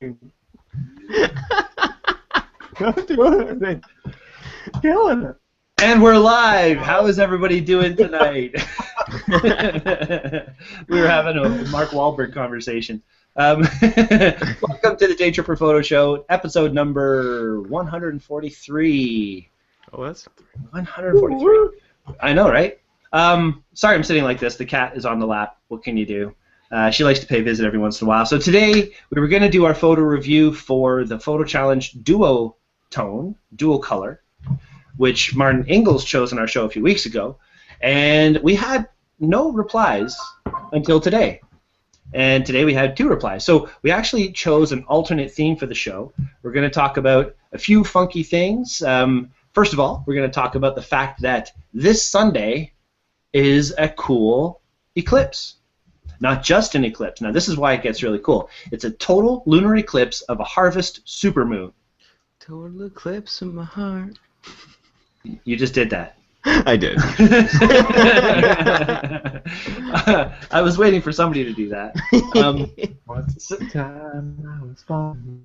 Don't do anything. Killing it. And we're live. How is everybody doing tonight? We were having a Mark Wahlberg conversation. Welcome to the Daytripper Photo Show, episode number 143. Oh, that's 143. I know, right? Sorry I'm sitting like this. The cat is on the lap. What can you do? She likes to pay a visit every once in a while. So today we were going to do our photo review for the Photo Challenge Duo Color, which Martin Ingalls chose on our show a few weeks ago. And we had no replies until today. And today we had 2 replies. So we actually chose an alternate theme for the show. We're going to talk about a few funky things. First of all, we're going to talk about the fact that this Sunday is a cool eclipse. Not just an eclipse. Now, this is why it gets really cool. It's a total lunar eclipse of a harvest supermoon. total eclipse of my heart. You just did that. I did. I was waiting for somebody to do that. Once a time I was falling.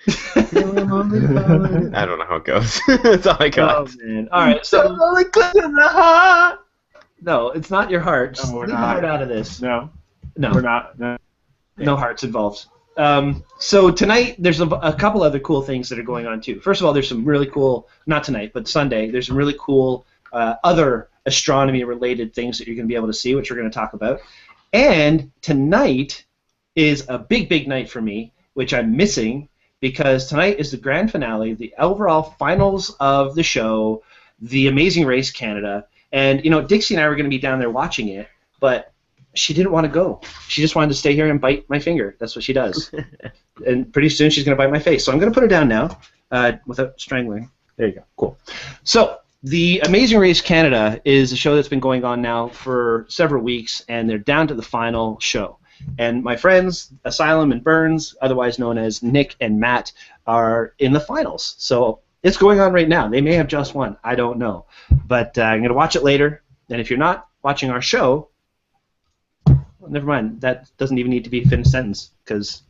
I don't know how it goes. That's all I got. Oh, man. All right, so eclipse in the heart. No, it's not your heart. Just leave the heart out of this. No. No. We're not. No. No hearts involved. So tonight, there's a couple other cool things that are going on, too. First of all, there's some really cool, not tonight, but Sunday, there's some really cool other astronomy-related things that you're going to be able to see, which we're going to talk about. And tonight is a big, big night for me, which I'm missing, because tonight is the grand finale, the overall finals of the show, The Amazing Race Canada. And, you know, Dixie and I were going to be down there watching it, but she didn't want to go. She just wanted to stay here and bite my finger. That's what she does. And pretty soon she's going to bite my face. So I'm going to put her down now without strangling. There you go. Cool. So The Amazing Race Canada is a show that's been going on now for several weeks, and they're down to the final show. And my friends, Asylum and Burns, otherwise known as Nick and Matt, are in the finals. So it's going on right now. They may have just won. I don't know. But I'm going to watch it later. And if you're not watching our show, well, never mind. That doesn't even need to be a finished sentence, because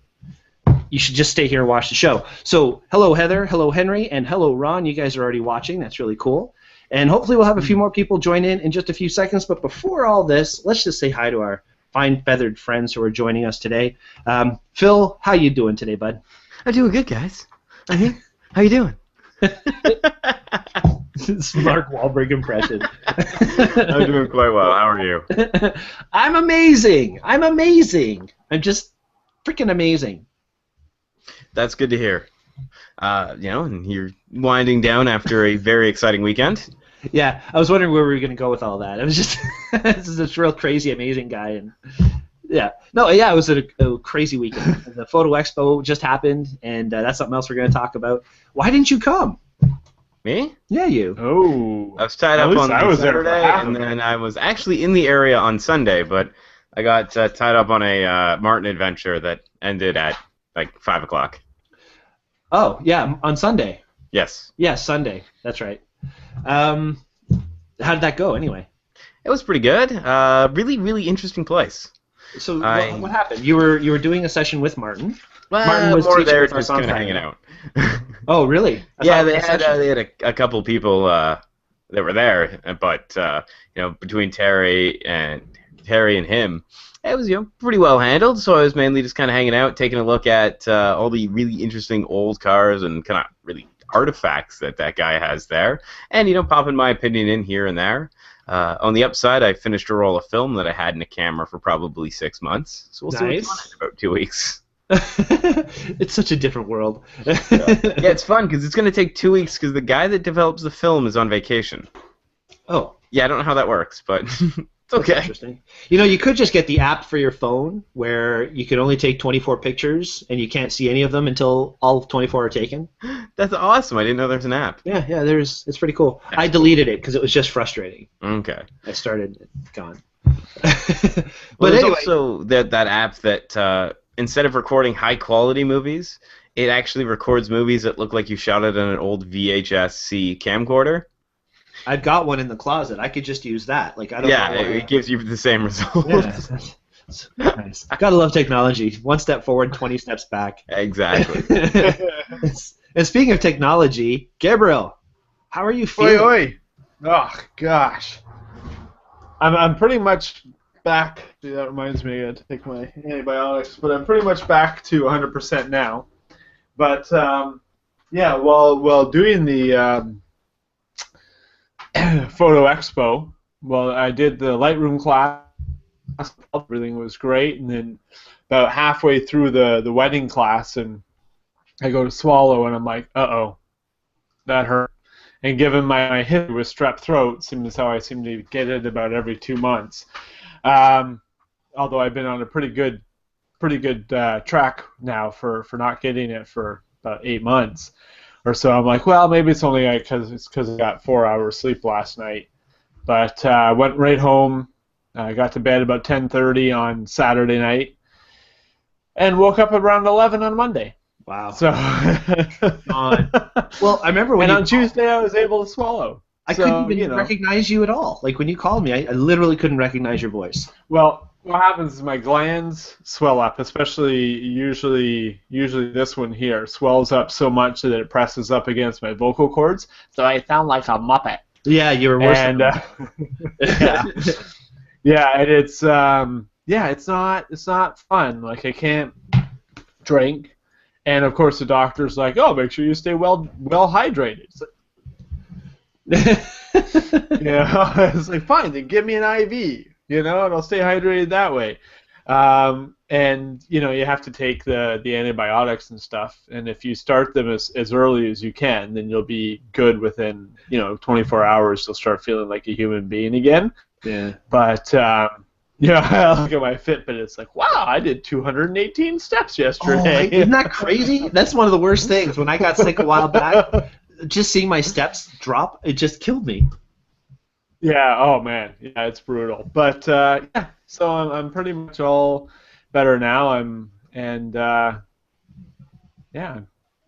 you should just stay here and watch the show. So hello, Heather. Hello, Henry. And hello, Ron. You guys are already watching. That's really cool. And hopefully we'll have a few more people join in just a few seconds. But before all this, let's just say hi to our fine feathered friends who are joining us today. Phil, how you doing today, bud? I'm doing good, guys. How you doing? It's Mark Wahlberg impression. I'm doing quite well. How are you? I'm amazing. I'm amazing. I'm just freaking amazing. That's good to hear. And you're winding down after a very exciting weekend. Yeah, I was wondering where we were going to go with all that. It was just this is this real crazy, amazing guy, and it was a crazy weekend. The Photo Expo just happened, and that's something else we're going to talk about. Why didn't you come? Me? Yeah, you. Oh. I was tied up on Saturday, and then I was actually in the area on Sunday, but I got tied up on a Martin adventure that ended at like 5 o'clock. Oh, yeah, on Sunday. Yes. Yeah, Sunday. That's right. How did that go, anyway? It was pretty good. Really, really interesting place. So what happened? You were doing a session with Martin. Well, Martin was more there, teaching us just on kind of Friday. hanging out. Oh, really? Yeah, they had a couple people that were there, but between Terry and him, it was pretty well handled. So I was mainly just kind of hanging out, taking a look at all the really interesting old cars and kind of really artifacts that guy has there, and popping my opinion in here and there. On the upside, I finished a roll of film that I had in a camera for probably 6 months. So we'll see what's on in about 2 weeks. It's such a different world. Yeah, it's fun because it's going to take 2 weeks because the guy that develops the film is on vacation. Oh. Yeah, I don't know how that works, but it's okay. That's interesting. You could just get the app for your phone where you can only take 24 pictures and you can't see any of them until all 24 are taken. That's awesome. I didn't know there's an app. Yeah, it's pretty cool. I deleted it because it was just frustrating. Okay. I started, it's gone. But there's also that app that instead of recording high-quality movies, it actually records movies that look like you shot it on an old VHS-C camcorder. I've got one in the closet. I could just use that. It gives you the same result. Yeah, that's Nice. Gotta love technology. 1 step forward, 20 steps back. Exactly. And speaking of technology, Gabriel, how are you feeling? Oi, oi. Oh, gosh. I'm pretty much back. That reminds me, I got to take my antibiotics, but I'm pretty much back to 100% now. But, yeah, while doing the photo expo, I did the Lightroom class. Everything was great, and then about halfway through the wedding class, and I go to swallow, and I'm like, uh-oh, that hurt. And given my history with strep throat, seems how I seem to get it about every 2 months. Although I've been on a pretty good track now for not getting it for about 8 months or so. I'm like, well, maybe it's only because I got 4 hours sleep last night. But I went right home. I got to bed about 10:30 on Saturday night, and woke up around 11 on Monday. Wow. So, well, I remember when on Tuesday I was able to swallow. I couldn't even recognize you at all. Like when you called me, I literally couldn't recognize your voice. Well, what happens is my glands swell up, especially usually this one here swells up so much that it presses up against my vocal cords, so I sound like a muppet. Yeah, you were worse. And yeah, and it's it's not fun. Like I can't drink, and of course the doctor's like, oh, make sure you stay well hydrated. It's like, it's like, fine, then give me an IV, and I'll stay hydrated that way. And you have to take the antibiotics and stuff, and if you start them as early as you can, then you'll be good within 24 hours. You'll start feeling like a human being again. Yeah. But I look at my Fitbit, it's like, wow, I did 218 steps yesterday. Oh, isn't that crazy? That's one of the worst things. When I got sick a while back, just seeing my steps drop, it just killed me. Yeah. Oh man. Yeah, it's brutal. But yeah, so I'm pretty much all better now. I'm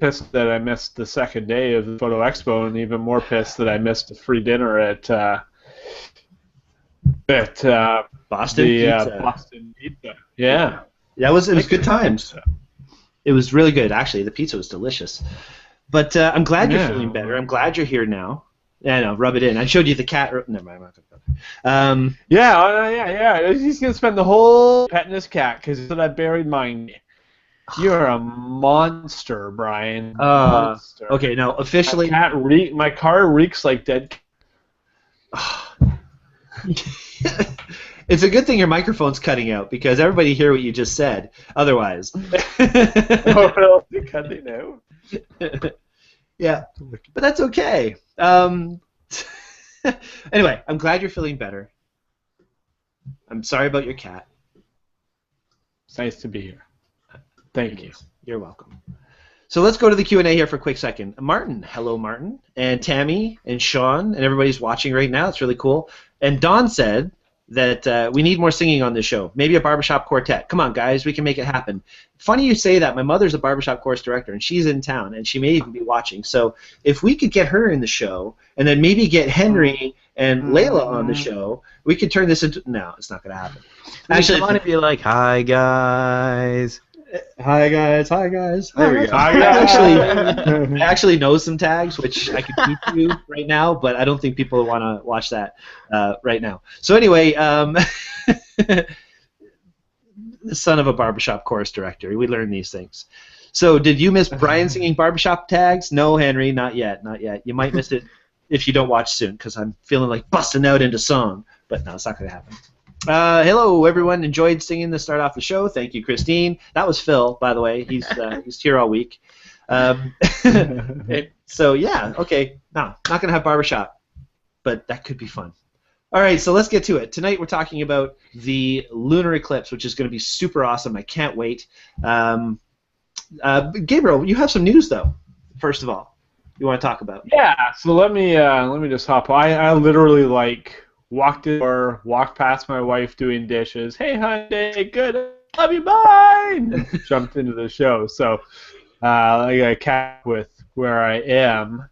pissed that I missed the second day of the photo expo, and even more pissed that I missed a free dinner at Boston Pizza. Boston Pizza. Yeah. Yeah, it was good times. It was really good, actually. The pizza was delicious. But I'm glad you're feeling better. I'm glad you're here now. Yeah, no, rub it in. I showed you the cat. Never mind. I'm not gonna go there. Yeah. He's gonna spend the whole petting his cat because he said I buried mine. You're a monster, Brian. Monster. Okay, now officially. My car reeks like dead. It's a good thing your microphone's cutting out because everybody hear what you just said. Otherwise. Oh, really? Cutting out? Yeah, but that's okay. Anyway, I'm glad you're feeling better. I'm sorry about your cat. It's nice to be here. Thank you. You're welcome. So let's go to the Q&A here for a quick second. Martin, hello Martin, and Tammy, and Sean, and everybody's watching right now. It's really cool. And Don said that we need more singing on this show. Maybe a barbershop quartet. Come on, guys, we can make it happen. Funny you say that. My mother's a barbershop course director, and she's in town, and she may even be watching. So if we could get her in the show, and then maybe get Henry and Layla on the show, we could turn this into... No, it's not going to happen. Actually, I want to be like, hi, guys. Hi guys, hi guys. There we go. I actually know some tags which I could teach you right now, but I don't think people want to watch that right now. So anyway, the son of a barbershop chorus director, we learn these things. So did you miss Brian singing barbershop tags? No, Henry, not yet, not yet. You might miss it if you don't watch soon, because I'm feeling like busting out into song, but no, it's not going to happen. Hello, everyone. Enjoyed singing to start off the show. Thank you, Christine. That was Phil, by the way. He's here all week. So, yeah, okay. No, not going to have barbershop, but that could be fun. All right, so let's get to it. Tonight we're talking about the lunar eclipse, which is going to be super awesome. I can't wait. Gabriel, you have some news, though, first of all, you want to talk about. Yeah, so let me just hop on. I literally, walked in or walked past my wife doing dishes. Hey, honey, good. Love you, bye. Jumped into the show. So I got a cat with where I am.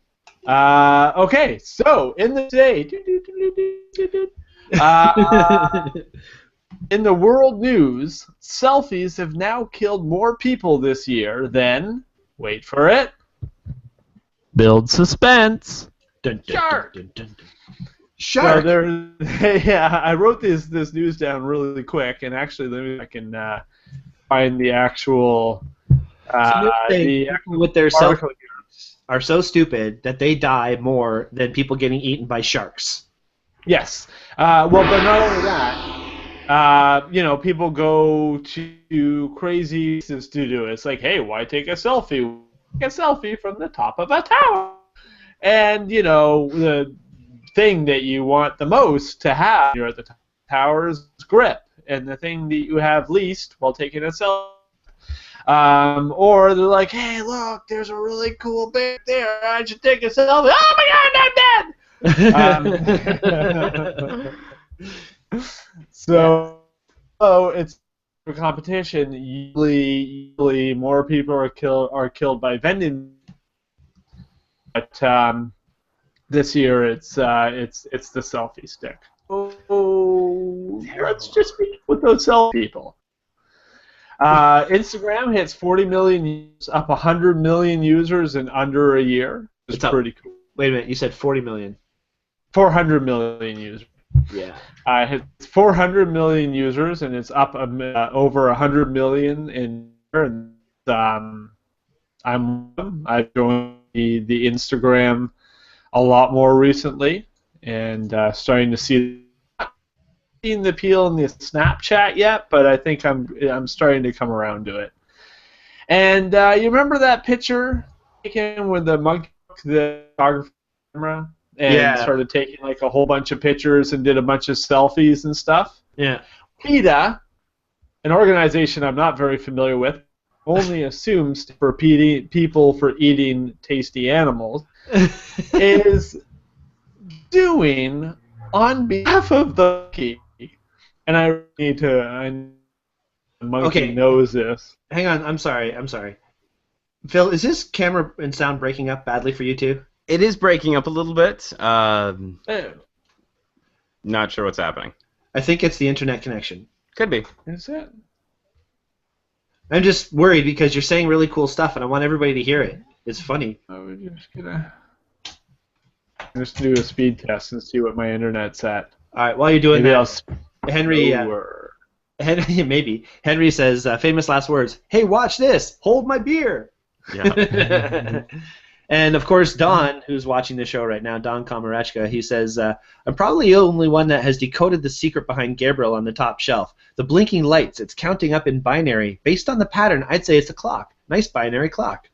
Okay, so in the day, In the world news, selfies have now killed more people this year than, wait for it, build suspense. Dun, dun, dun, Shark. dun, dun, dun. So Shark. yeah, I wrote this news down really quick, and actually, let me I can find the actual People with their article. selfies are so stupid that they die more than people getting eaten by sharks. Yes. Well, but not only that. People go to crazy places to do it. It's like, hey, why take a selfie? Take a selfie from the top of a tower. And, the thing that you want the most to have when you're at the tower is grip. And the thing that you have least while taking a selfie. Or they're like, hey, look, there's a really cool bear there. I should take a selfie. Oh, my God, I'm dead! So it's a competition. Usually more people are killed by vending, but this year it's the selfie stick. Oh, let's just be with those selfie people. Instagram hits 40 million users, up 100 million users in under a year. It's pretty cool. Wait a minute, you said 40 million. 400 million users. Yeah. It's 400 million users, and it's up over 100 million in. I've joined the Instagram a lot more recently, and starting to see. Seen the appeal in the Snapchat yet, but I think I'm starting to come around to it. And you remember that picture taken with the monkey, the photography camera? And started taking like a whole bunch of pictures and did a bunch of selfies and stuff. Yeah. PETA, an organization I'm not very familiar with, only assumes for people for eating tasty animals, is doing on behalf of the monkey. And I need to. The monkey knows this. Hang on, I'm sorry. Phil, is this camera and sound breaking up badly for you too? It is breaking up a little bit. Not sure what's happening. I think it's the internet connection. Could be. Is it? I'm just worried because you're saying really cool stuff, and I want everybody to hear it. It's funny. We're just gonna do a speed test and see what my internet's at. All right, while you're doing Maybe that, Henry, Henry says, famous last words, hey, watch this, hold my beer. Yeah. And, of course, Don, who's watching the show right now, Don Komarechka, he says, I'm probably the only one that has decoded the secret behind Gabriel on the top shelf. The blinking lights, it's counting up in binary. Based on the pattern, I'd say it's a clock. Nice binary clock.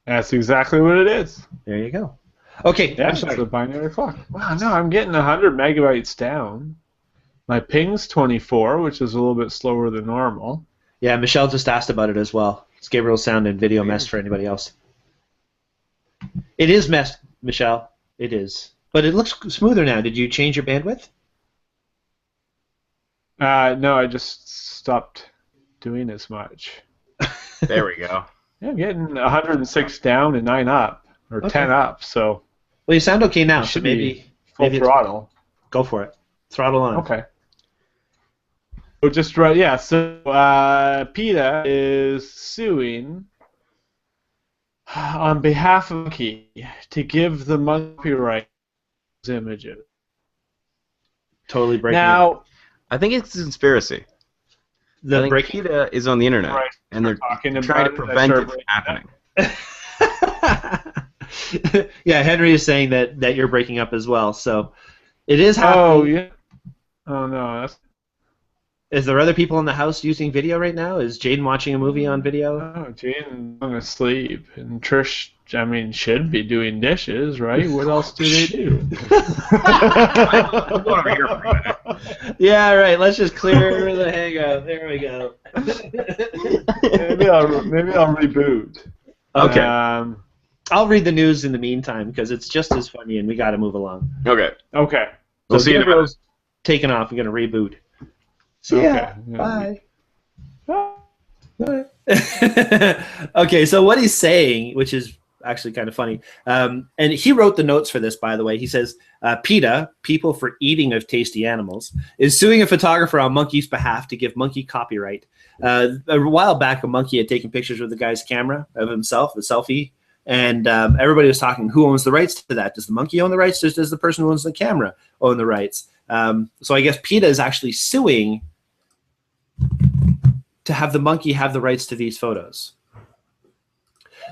That's exactly what it is. There you go. Okay, yeah, it's a binary clock. Wow, no, I'm getting 100 megabytes down. My ping's 24, which is a little bit slower than normal. Yeah, Michelle just asked about it as well. It's Gabriel's sound and video messed for anybody else. It is messed, Michelle. It is. But it looks smoother now. Did you change your bandwidth? No, I just stopped doing as much. There we go. Yeah, I'm getting 106 down and 9 up, or 10 up, so... Well, you sound okay now, so should maybe... Full throttle. Go for it. Throttle on. Okay. So just right, yeah, so PETA is suing on behalf of Monkey to give the monkey right images. Totally breaking Now, I think it's a conspiracy. I think PETA is on the internet, and they're trying to prevent it from happening. Yeah, Henry is saying that you're breaking up as well, so it is happening. Oh, yeah. Oh, no, that's... Is there other people in the house using video right now? Is Jaden watching a movie on video? Oh, Jaden's going to sleep. And Trish, I mean, should be doing dishes, right? What else do they do? I'm going over here for a minute. Yeah, right. Let's just clear the hangout. There we go. maybe I'll reboot. Okay. I'll read the news in the meantime because it's just as funny and we got to move along. Okay. So see you in a minute. Taking off. I'm going to reboot. See ya. Bye. Bye. Okay, so what he's saying, which is actually kind of funny. And he wrote the notes for this, by the way. He says, PETA, People for Eating of Tasty Animals, is suing a photographer on Monkey's behalf to give Monkey copyright. A while back, a monkey had taken pictures with the guy's camera of himself, a selfie, and everybody was talking, who owns the rights to that? Does the monkey own the rights? Does the person who owns the camera own the rights? So I guess PETA is actually suing to have the monkey have the rights to these photos.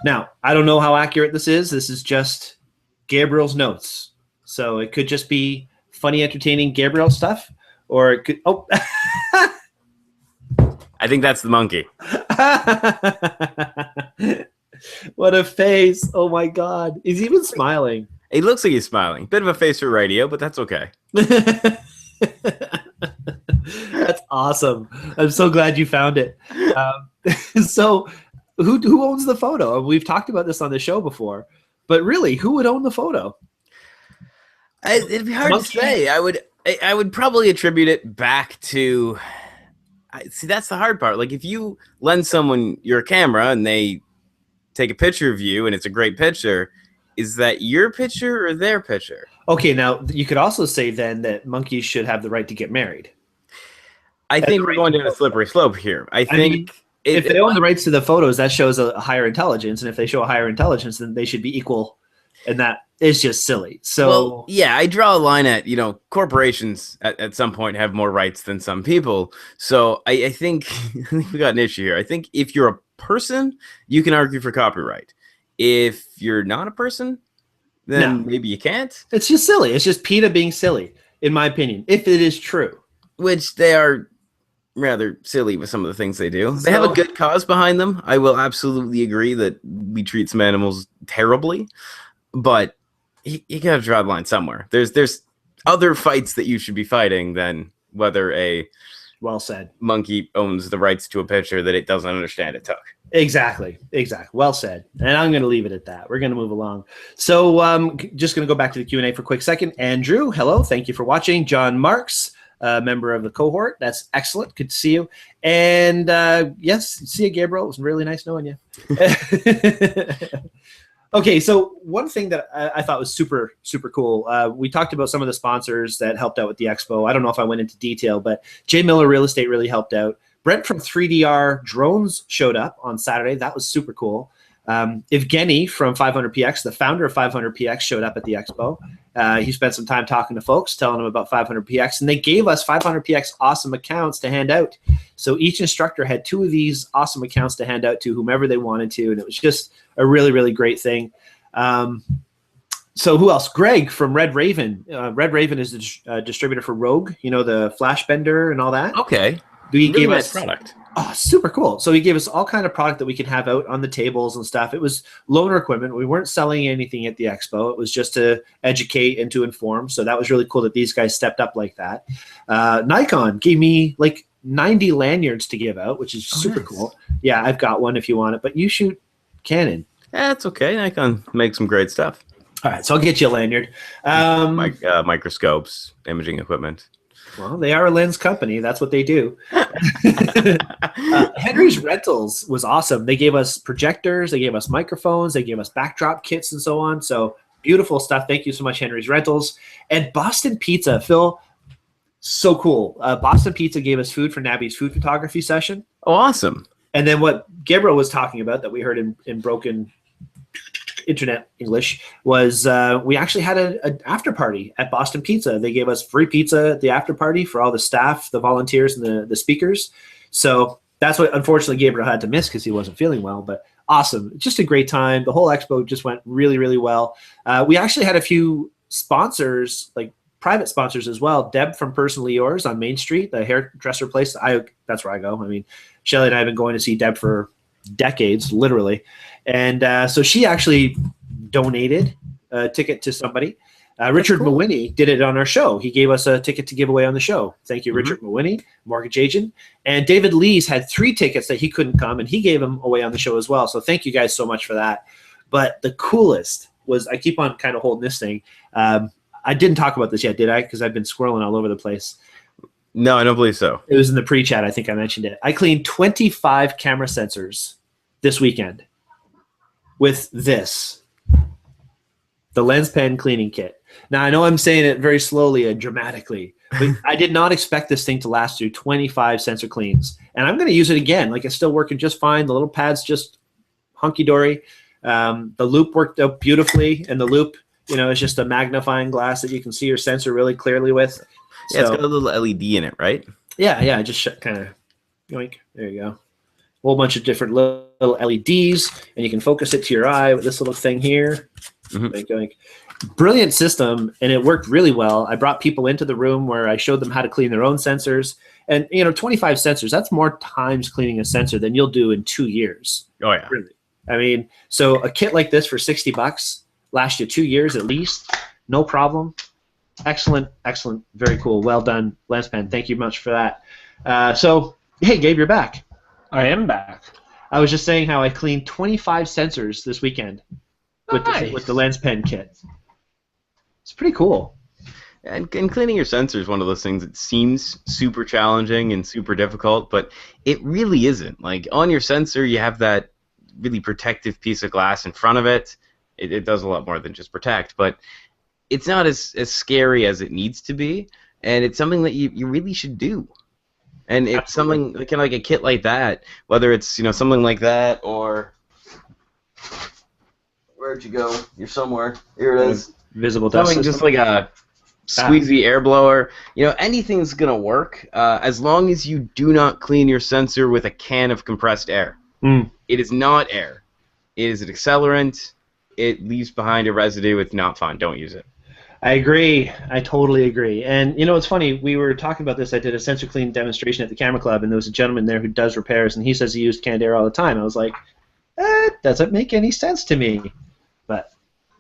Now, I don't know how accurate this is. This is just Gabriel's notes. So it could just be funny, entertaining Gabriel stuff, or it could, oh. I think that's the monkey. What a face. Oh my God. He's even smiling. He looks like he's smiling. Bit of a face for radio, but that's okay. That's awesome. I'm so glad you found it. So who owns the photo? We've talked about this on the show before, but really, who would own the photo? It'd be hard to say. I would probably attribute it back to. See, that's the hard part. Like, if you lend someone your camera and they take a picture of you and it's a great picture, is that your picture or their picture? Okay, now you could also say then that monkeys should have the right to get married. I think we're going down a slippery slope here. I think if they own the rights to the photos, that shows a higher intelligence, and if they show a higher intelligence, then they should be equal, and that is just silly. So, well, yeah, I draw a line at, corporations at some point have more rights than some people. So I think we got an issue here. I think if you're a person, you can argue for copyright. If you're not a person, then maybe you can't. It's just silly. It's just PETA being silly, in my opinion, if it is true. Which they are rather silly with some of the things they do. They have a good cause behind them. I will absolutely agree that we treat some animals terribly, but you gotta draw the line somewhere. There's other fights that you should be fighting than whether a monkey owns the rights to a picture that it doesn't understand it took. Exactly. Well said. And I'm going to leave it at that. We're going to move along. So just going to go back to the Q&A for a quick second. Andrew, hello. Thank you for watching. John Marks, member of the cohort. That's excellent. Good to see you. And yes, see you, Gabriel. It was really nice knowing you. Okay, so one thing that I thought was super, super cool, we talked about some of the sponsors that helped out with the expo. I don't know if I went into detail, but J. Miller Real Estate really helped out. Brent from 3DR Drones showed up on Saturday. That was super cool. Evgeny from 500px, the founder of 500px, showed up at the expo. He spent some time talking to folks, telling them about 500px, and they gave us 500px awesome accounts to hand out. So each instructor had 2 of these awesome accounts to hand out to whomever they wanted to, and it was just a really, really great thing. So who else? Greg from Red Raven. Red Raven is a distributor for Rogue, the Flash Bender and all that. Okay. He gave nice us product. Oh, super cool. So he gave us all kind of product that we could have out on the tables and stuff. It was loaner equipment. We weren't selling anything at the expo. It was just to educate and to inform. So that was really cool that these guys stepped up like that. Nikon gave me like 90 lanyards to give out, which is super cool. Yeah, I've got one if you want it, but you shoot Canon. That's okay. Nikon makes some great stuff. All right, so I'll get you a lanyard. Microscopes, imaging equipment. Well, they are a lens company. That's what they do. Henry's Rentals was awesome. They gave us projectors. They gave us microphones. They gave us backdrop kits and so on. So beautiful stuff. Thank you so much, Henry's Rentals. And Boston Pizza, Phil, so cool. Boston Pizza gave us food for Nabby's food photography session. Oh, awesome. And then what Gabriel was talking about that we heard in broken internet English was we actually had an after party at Boston Pizza. They gave us free pizza at the after party for all the staff, the volunteers, and the speakers. So that's what unfortunately Gabriel had to miss because he wasn't feeling well, but awesome. Just a great time. The whole expo just went really, really well. We actually had a few sponsors, like private sponsors as well. Deb from Personally Yours on Main Street, the hairdresser place. That's where I go. I mean, Shelly and I have been going to see Deb for decades, literally. And so she actually donated a ticket to somebody. Richard Mawhinney did it on our show. He gave us a ticket to give away on the show. Thank you, Richard Mawhinney, mortgage agent. And David Lees had 3 tickets that he couldn't come, and he gave them away on the show as well. So thank you guys so much for that. But the coolest was, I keep on kind of holding this thing. I didn't talk about this yet, did I? Because I've been squirreling all over the place. No, I don't believe so. It was in the pre-chat. I think I mentioned it. I cleaned 25 camera sensors this weekend. with this, the lens pen cleaning kit. Now, I know I'm saying it very slowly and dramatically, but I did not expect this thing to last through 25 sensor cleans. And I'm going to use it again. Like, it's still working just fine. The little pad's just hunky-dory. The loop worked out beautifully, and the loop, is just a magnifying glass that you can see your sensor really clearly with. Yeah, it's got a little LED in it, right? Yeah, just kind of, yoink, there you go. A whole bunch of different little LEDs, and you can focus it to your eye with this little thing here. Yoink, yoink. Brilliant system, and it worked really well. I brought people into the room where I showed them how to clean their own sensors. And, 25 sensors, that's more times cleaning a sensor than you'll do in 2 years. Oh, yeah. Really. I mean, so a kit like this for $60 lasts you 2 years at least, no problem. Excellent, very cool. Well done, LensPen. Thank you much for that. So, hey, Gabe, you're back. I am back. I was just saying how I cleaned 25 sensors this weekend with the LensPen kit. It's pretty cool. And cleaning your sensor is one of those things that seems super challenging and super difficult, but it really isn't. Like, on your sensor, you have that really protective piece of glass in front of it. It does a lot more than just protect, but it's not as scary as it needs to be, and it's something that you really should do. And it's Absolutely. something kind of like a kit like that, whether it's something like that or where'd you go? You're somewhere. Here it is. Visible dust Something system. just like a squeezy air blower. Anything's gonna work as long as you do not clean your sensor with a can of compressed air. It is not air. It is an accelerant. It leaves behind a residue. It's not fun. Don't use it. I agree. I totally agree. And it's funny. We were talking about this. I did a sensor clean demonstration at the Camera Club, and there was a gentleman there who does repairs, and he says he used canned air all the time. I was like, that doesn't make any sense to me. But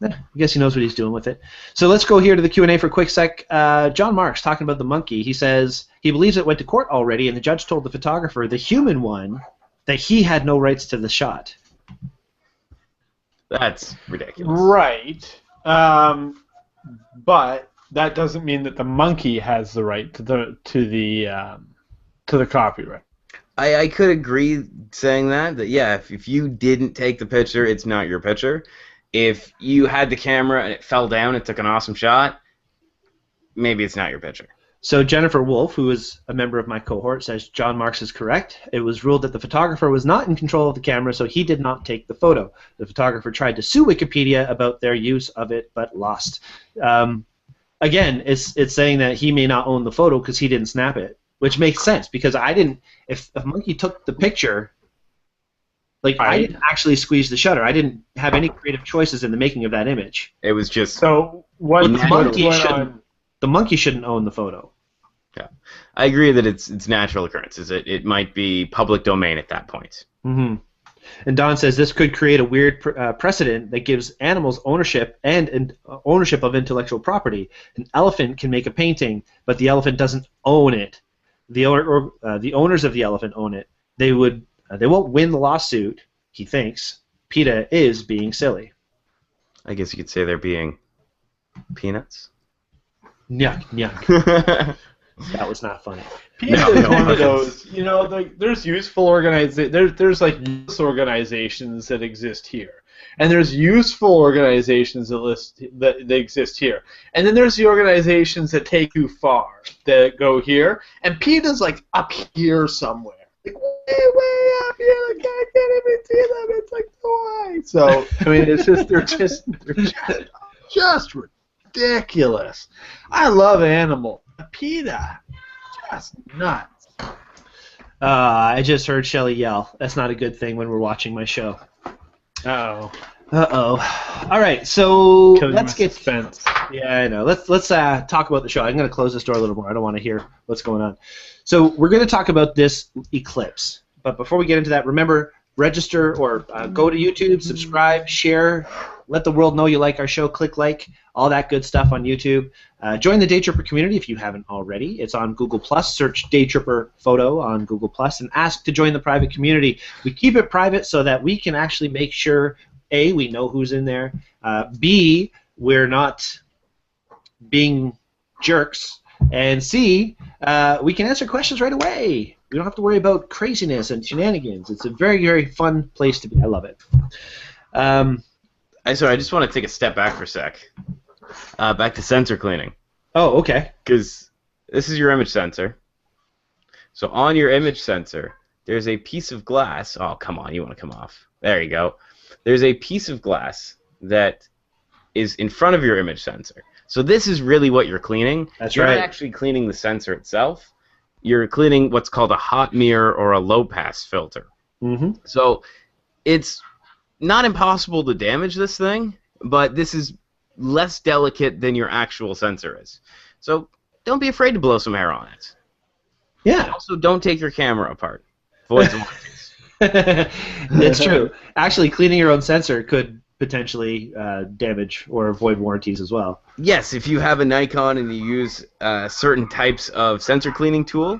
I guess he knows what he's doing with it. So let's go here to the Q&A for a quick sec. John Marks talking about the monkey. He says he believes it went to court already, and the judge told the photographer, the human one, that he had no rights to the shot. That's ridiculous. Right. But that doesn't mean that the monkey has the right to the copyright. I could agree saying that yeah, if you didn't take the picture, it's not your picture. If you had the camera and it fell down and took an awesome shot, maybe it's not your picture. So Jennifer Wolf, who is a member of my cohort, says John Marks is correct. It was ruled that the photographer was not in control of the camera, so he did not take the photo. The photographer tried to sue Wikipedia about their use of it, but lost. Again, it's saying that he may not own the photo because he didn't snap it, which makes sense because I didn't. If Monkey took the picture, I didn't actually squeeze the shutter. I didn't have any creative choices in the making of that image. It was just so what the monkey shouldn't own the photo. Yeah, I agree that it's natural occurrences. It might be public domain at that point. Mm-hmm. And Don says this could create a weird precedent that gives animals ownership and ownership of intellectual property. An elephant can make a painting, but the elephant doesn't own it. The owners of the elephant own it. They won't win the lawsuit. He thinks PETA is being silly. I guess you could say they're being peanuts. Yuck, yuck. That was not funny. PETA is one of those, there's useful organizations, there's like useless organizations that exist here. And there's useful organizations that exist here. And then there's the organizations that take too far, that go here. And PETA's like up here somewhere. Like way up here, I can't even see them, it's like why? So, I mean, it's just, they're just ridiculous. I love animals. PETA, just nuts. I just heard Shelly yell. That's not a good thing when we're watching my show. Uh-oh. Uh-oh. All right, so let's get suspense. Yeah, I know. Let's talk about the show. I'm going to close this door a little more. I don't want to hear what's going on. So we're going to talk about this Eclipse. But before we get into that, remember, register or go to YouTube, subscribe, share, let the world know you like our show, click like, all that good stuff on YouTube. Join the Daytripper community if you haven't already. It's on Google+. Search Daytripper photo on Google+, and ask to join the private community. We keep it private so that we can actually make sure, A, we know who's in there, B, we're not being jerks, and C, we can answer questions right away. We don't have to worry about craziness and shenanigans. It's a very, very fun place to be. I love it. Sorry, I just want to take a step back for a sec. Back to sensor cleaning. Oh, okay. Because this is your image sensor. So on your image sensor, there's a piece of glass. Oh, come on, you want to come off. There you go. There's a piece of glass that is in front of your image sensor. So this is really what you're cleaning. That's You're right. not actually cleaning the sensor itself. You're cleaning what's called a hot mirror or a low-pass filter. Mm-hmm. So it's not impossible to damage this thing, but this is less delicate than your actual sensor is. So don't be afraid to blow some air on it. Yeah. Also, don't take your camera apart. Avoid some warranties. It's true. Actually, cleaning your own sensor could potentially damage or avoid warranties as well. Yes, if you have a Nikon and you use certain types of sensor cleaning tool,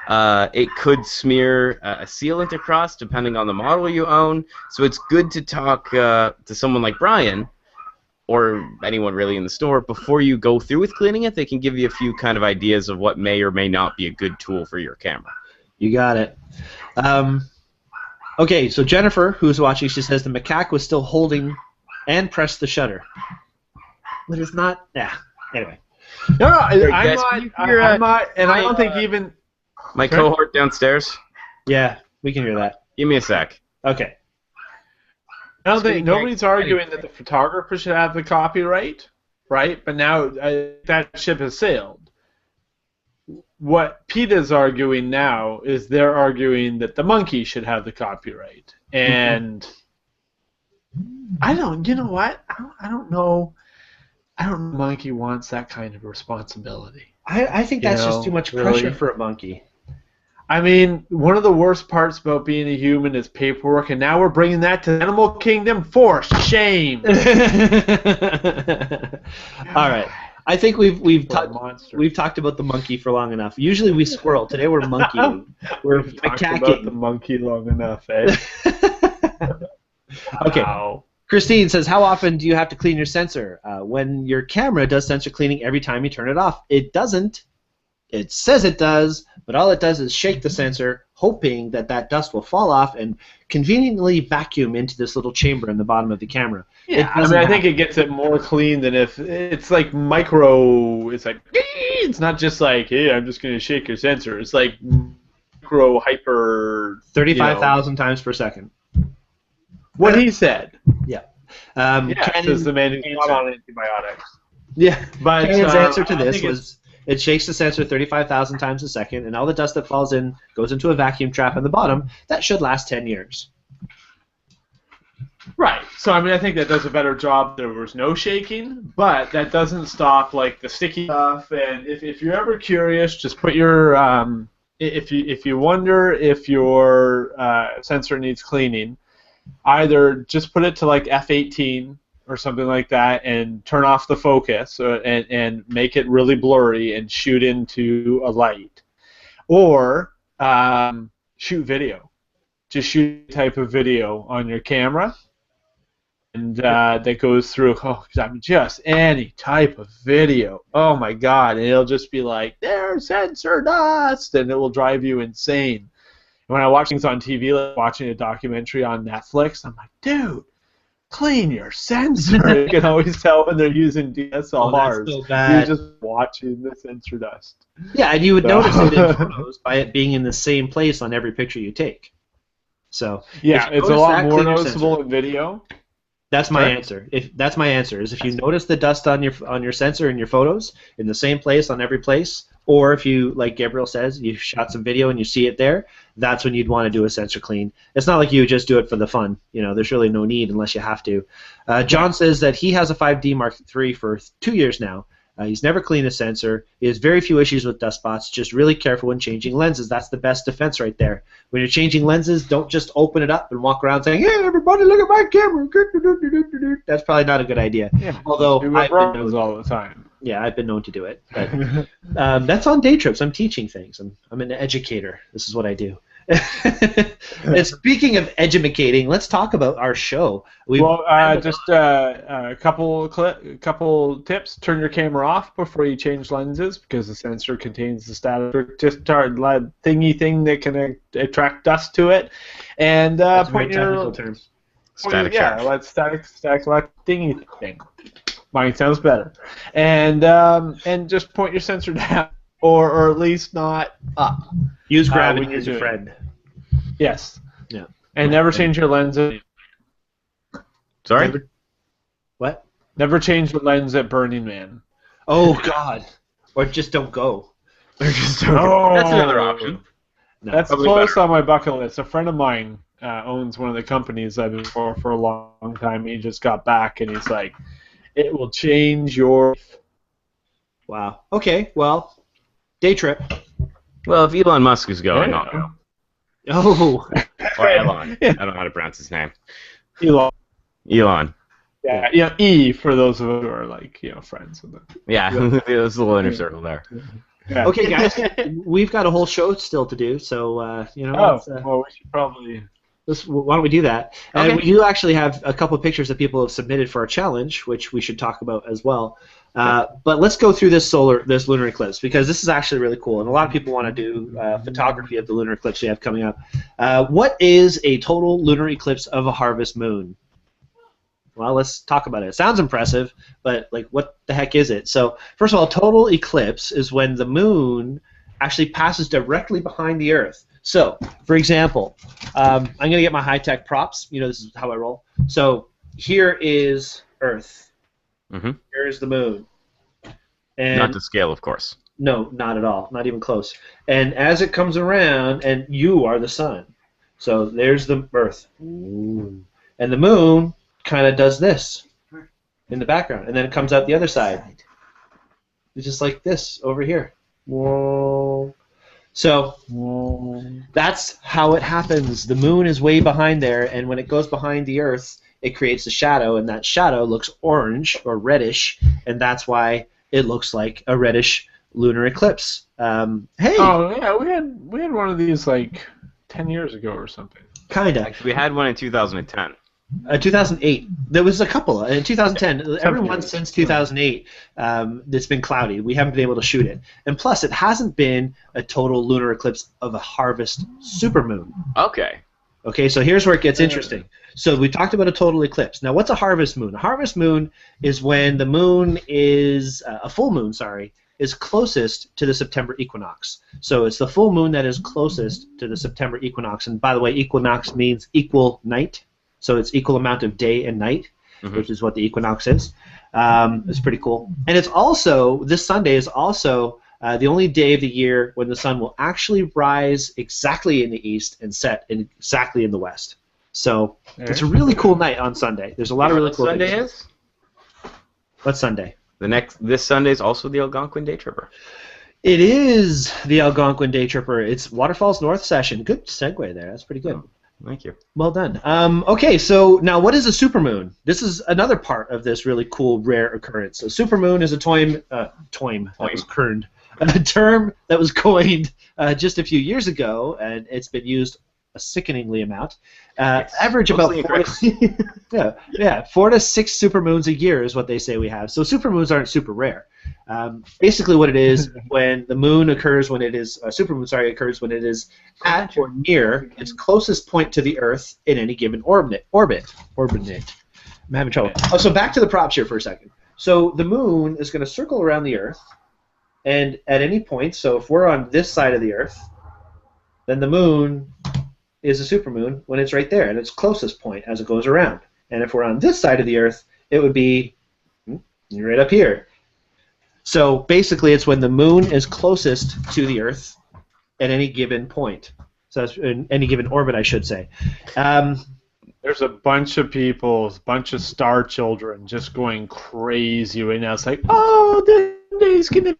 it could smear a sealant across depending on the model you own. So it's good to talk to someone like Brian or anyone really in the store before you go through with cleaning it. They can give you a few kind of ideas of what may or may not be a good tool for your camera. You got it. Okay, so Jennifer, who's watching, she says the macaque was still holding and pressed the shutter. But it's not. Yeah. Anyway. No, Hey, guys, can you hear, I'm not, and I don't think even. My cohort downstairs, Yeah, we can hear that. give me a sec. Okay. I don't think Speaking nobody's of- arguing that the photographer should have the copyright, right? But now that ship has sailed. What PETA's arguing now is they're arguing that the monkey should have the copyright, and I don't. You know what? I don't know. I don't know. Monkey wants that kind of responsibility. I think that's just too much pressure really? for a monkey. I mean, one of the worst parts about being a human is paperwork, and now we're bringing that to Animal Kingdom. For shame! All right. I think we've For a monster. talked about the monkey for long enough. Usually we squirrel. Today we're monkey. We're We've talked about the macaquing. monkey long enough, eh? Okay. Wow. Christine says, how often do you have to clean your sensor? When your camera does sensor cleaning every time you turn it off. It doesn't. It says it does, but all it does is shake the sensor, hoping that that dust will fall off and conveniently vacuum into this little chamber in the bottom of the camera. Yeah, I mean, I think it gets it more clean than if it's like micro. It's like it's not just like, hey, I'm just going to shake your sensor. It's like micro hyper. 35,000 times per second. What he said. Yeah. Yeah, says the man who's not answer. on antibiotics. Yeah. But Cannon's answer to I this think was it shakes the sensor 35,000 times a second, and all the dust that falls in goes into a vacuum trap in the bottom. That should last 10 years. Right. So I mean, I think that does a better job. There was no shaking, but that doesn't stop like the sticky stuff. And if you're ever curious, just put your if you wonder if your sensor needs cleaning, either just put it to like F18 or something like that, and turn off the focus and make it really blurry and shoot into a light, or shoot video. Just shoot a type of video on your camera. And that goes through, I mean, just any type of video. Oh my God! And it'll just be like, there's sensor dust, and it will drive you insane. And when I watch things on TV, like watching a documentary on Netflix, I'm like, dude, clean your sensor. You can always tell when they're using DSLRs. Oh, that's so bad. You're just watching the sensor dust. Yeah, and you would notice it in photos by it being in the same place on every picture you take. So Yeah, if you it's a notice lot that, more clean your noticeable sensor. in video. That's my Sorry? answer. That's my answer. Is if you notice the dust on your sensor in your photos in the same place on every place, or if you, like Gabriel says, you shot some video and you see it there, that's when you'd want to do a sensor clean. It's not like you just do it for the fun. You know, there's really no need unless you have to. John says that he has a 5D Mark III for 2 years now. He's never cleaned a sensor. He has very few issues with dust spots. Just really careful when changing lenses. That's the best defense right there. When you're changing lenses, don't just open it up and walk around saying, "Hey, everybody, look at my camera." That's probably not a good idea. Yeah, Although do I've it been known, all the time. yeah, I've been known to do it. But that's on day trips. I'm teaching things. I'm an educator. This is what I do. And speaking of edumacating, let's talk about our show. Just a couple tips. Turn your camera off before you change lenses because the sensor contains the static discharge thingy thing that can attract dust to it. And That's a point very technical your term. Static yeah, charge. let's static thingy thing. Mine sounds better. And just point your sensor down, or at least not up. Use when gravity you're as your doing it. friend. Yes. Yeah. And never change your lens. Sorry? What? Never change the lens at Burning Man. Oh, God. Or just don't go. That's No. another option. No. That's Probably close better. on my bucket list. A friend of mine owns one of the companies I've been for a long time. He just got back, and he's like, it will change your... Wow. Okay, well, day trip. Well, if Elon Musk is going, I'll go. Oh. Or Elon. I don't know how to pronounce his name. Elon. Elon. Yeah, E for those of us who are like, friends with them. Yeah, there's a little inner circle there. Yeah. Okay, guys, we've got a whole show still to do, so, let's, well, we should probably... why don't we do that? And Okay. we do actually have a couple of pictures that people have submitted for our challenge, which we should talk about as well. But let's go through this lunar eclipse, because this is actually really cool, and a lot of people want to do photography of the lunar eclipse we have coming up. What is a total lunar eclipse of a harvest moon? Well, let's talk about it. It sounds impressive, but like, what the heck is it? So, first of all, total eclipse is when the moon actually passes directly behind the Earth. So, for example, I'm going to get my high-tech props. This is how I roll. So, here is Earth. Mm-hmm. Here is the moon. And Not to scale, of course. no, not at all. Not even close. And as it comes around, and you are the sun. So, there's the Earth. Ooh. And the moon kind of does this in the background, and then it comes out the other side. It's just like this over here. Whoa. So that's how it happens. The moon is way behind there, and when it goes behind the Earth, it creates a shadow, and that shadow looks orange or reddish, and that's why it looks like a reddish lunar eclipse. Hey. Oh yeah, we had one of these like 10 years ago or something. Kinda. Actually, we had one in 2010. 2008. There was a couple. In 2010, everyone since 2008, it's been cloudy. We haven't been able to shoot it. And plus, it hasn't been a total lunar eclipse of a harvest supermoon. Okay. Okay, so here's where it gets interesting. So we talked about a total eclipse. Now, what's a harvest moon? A harvest moon is when the moon is, a full moon, sorry, is closest to the September equinox. So it's the full moon that is closest to the September equinox. And by the way, equinox means equal night. So it's equal amount of day and night, which is what the equinox is. It's pretty cool. And it's also, this Sunday is also the only day of the year when the sun will actually rise exactly in the east and set exactly in the west. So it's a really cool night on Sunday. There's a lot of really cool Sunday things. is? What Sunday? This Sunday is also the Algonquin Daytripper. It is the Algonquin Daytripper. It's Waterfalls North session. Good segue there. That's pretty good. Oh, thank you. Well done. Okay, so now what is a supermoon? This is another part of this really cool, rare occurrence. So supermoon is a a term that was coined just a few years ago, and it's been used a sickeningly amount. Average about four to six supermoons a year is what they say we have. So supermoons aren't super rare. Basically, what it is when the moon occurs, when it is supermoon, sorry, occurs when it is at or near its closest point to the Earth in any given orbit. I'm having trouble. Oh, so back to the props here for a second. So the moon is going to circle around the Earth, and at any point, so if we're on this side of the Earth, then the moon is a supermoon when it's right there at its closest point as it goes around. And if we're on this side of the Earth, it would be right up here. So basically, it's when the moon is closest to the Earth at any given point. So that's in any given orbit, I should say. There's a bunch of people, a bunch of star children just going crazy right now. It's like, oh, this day's going to be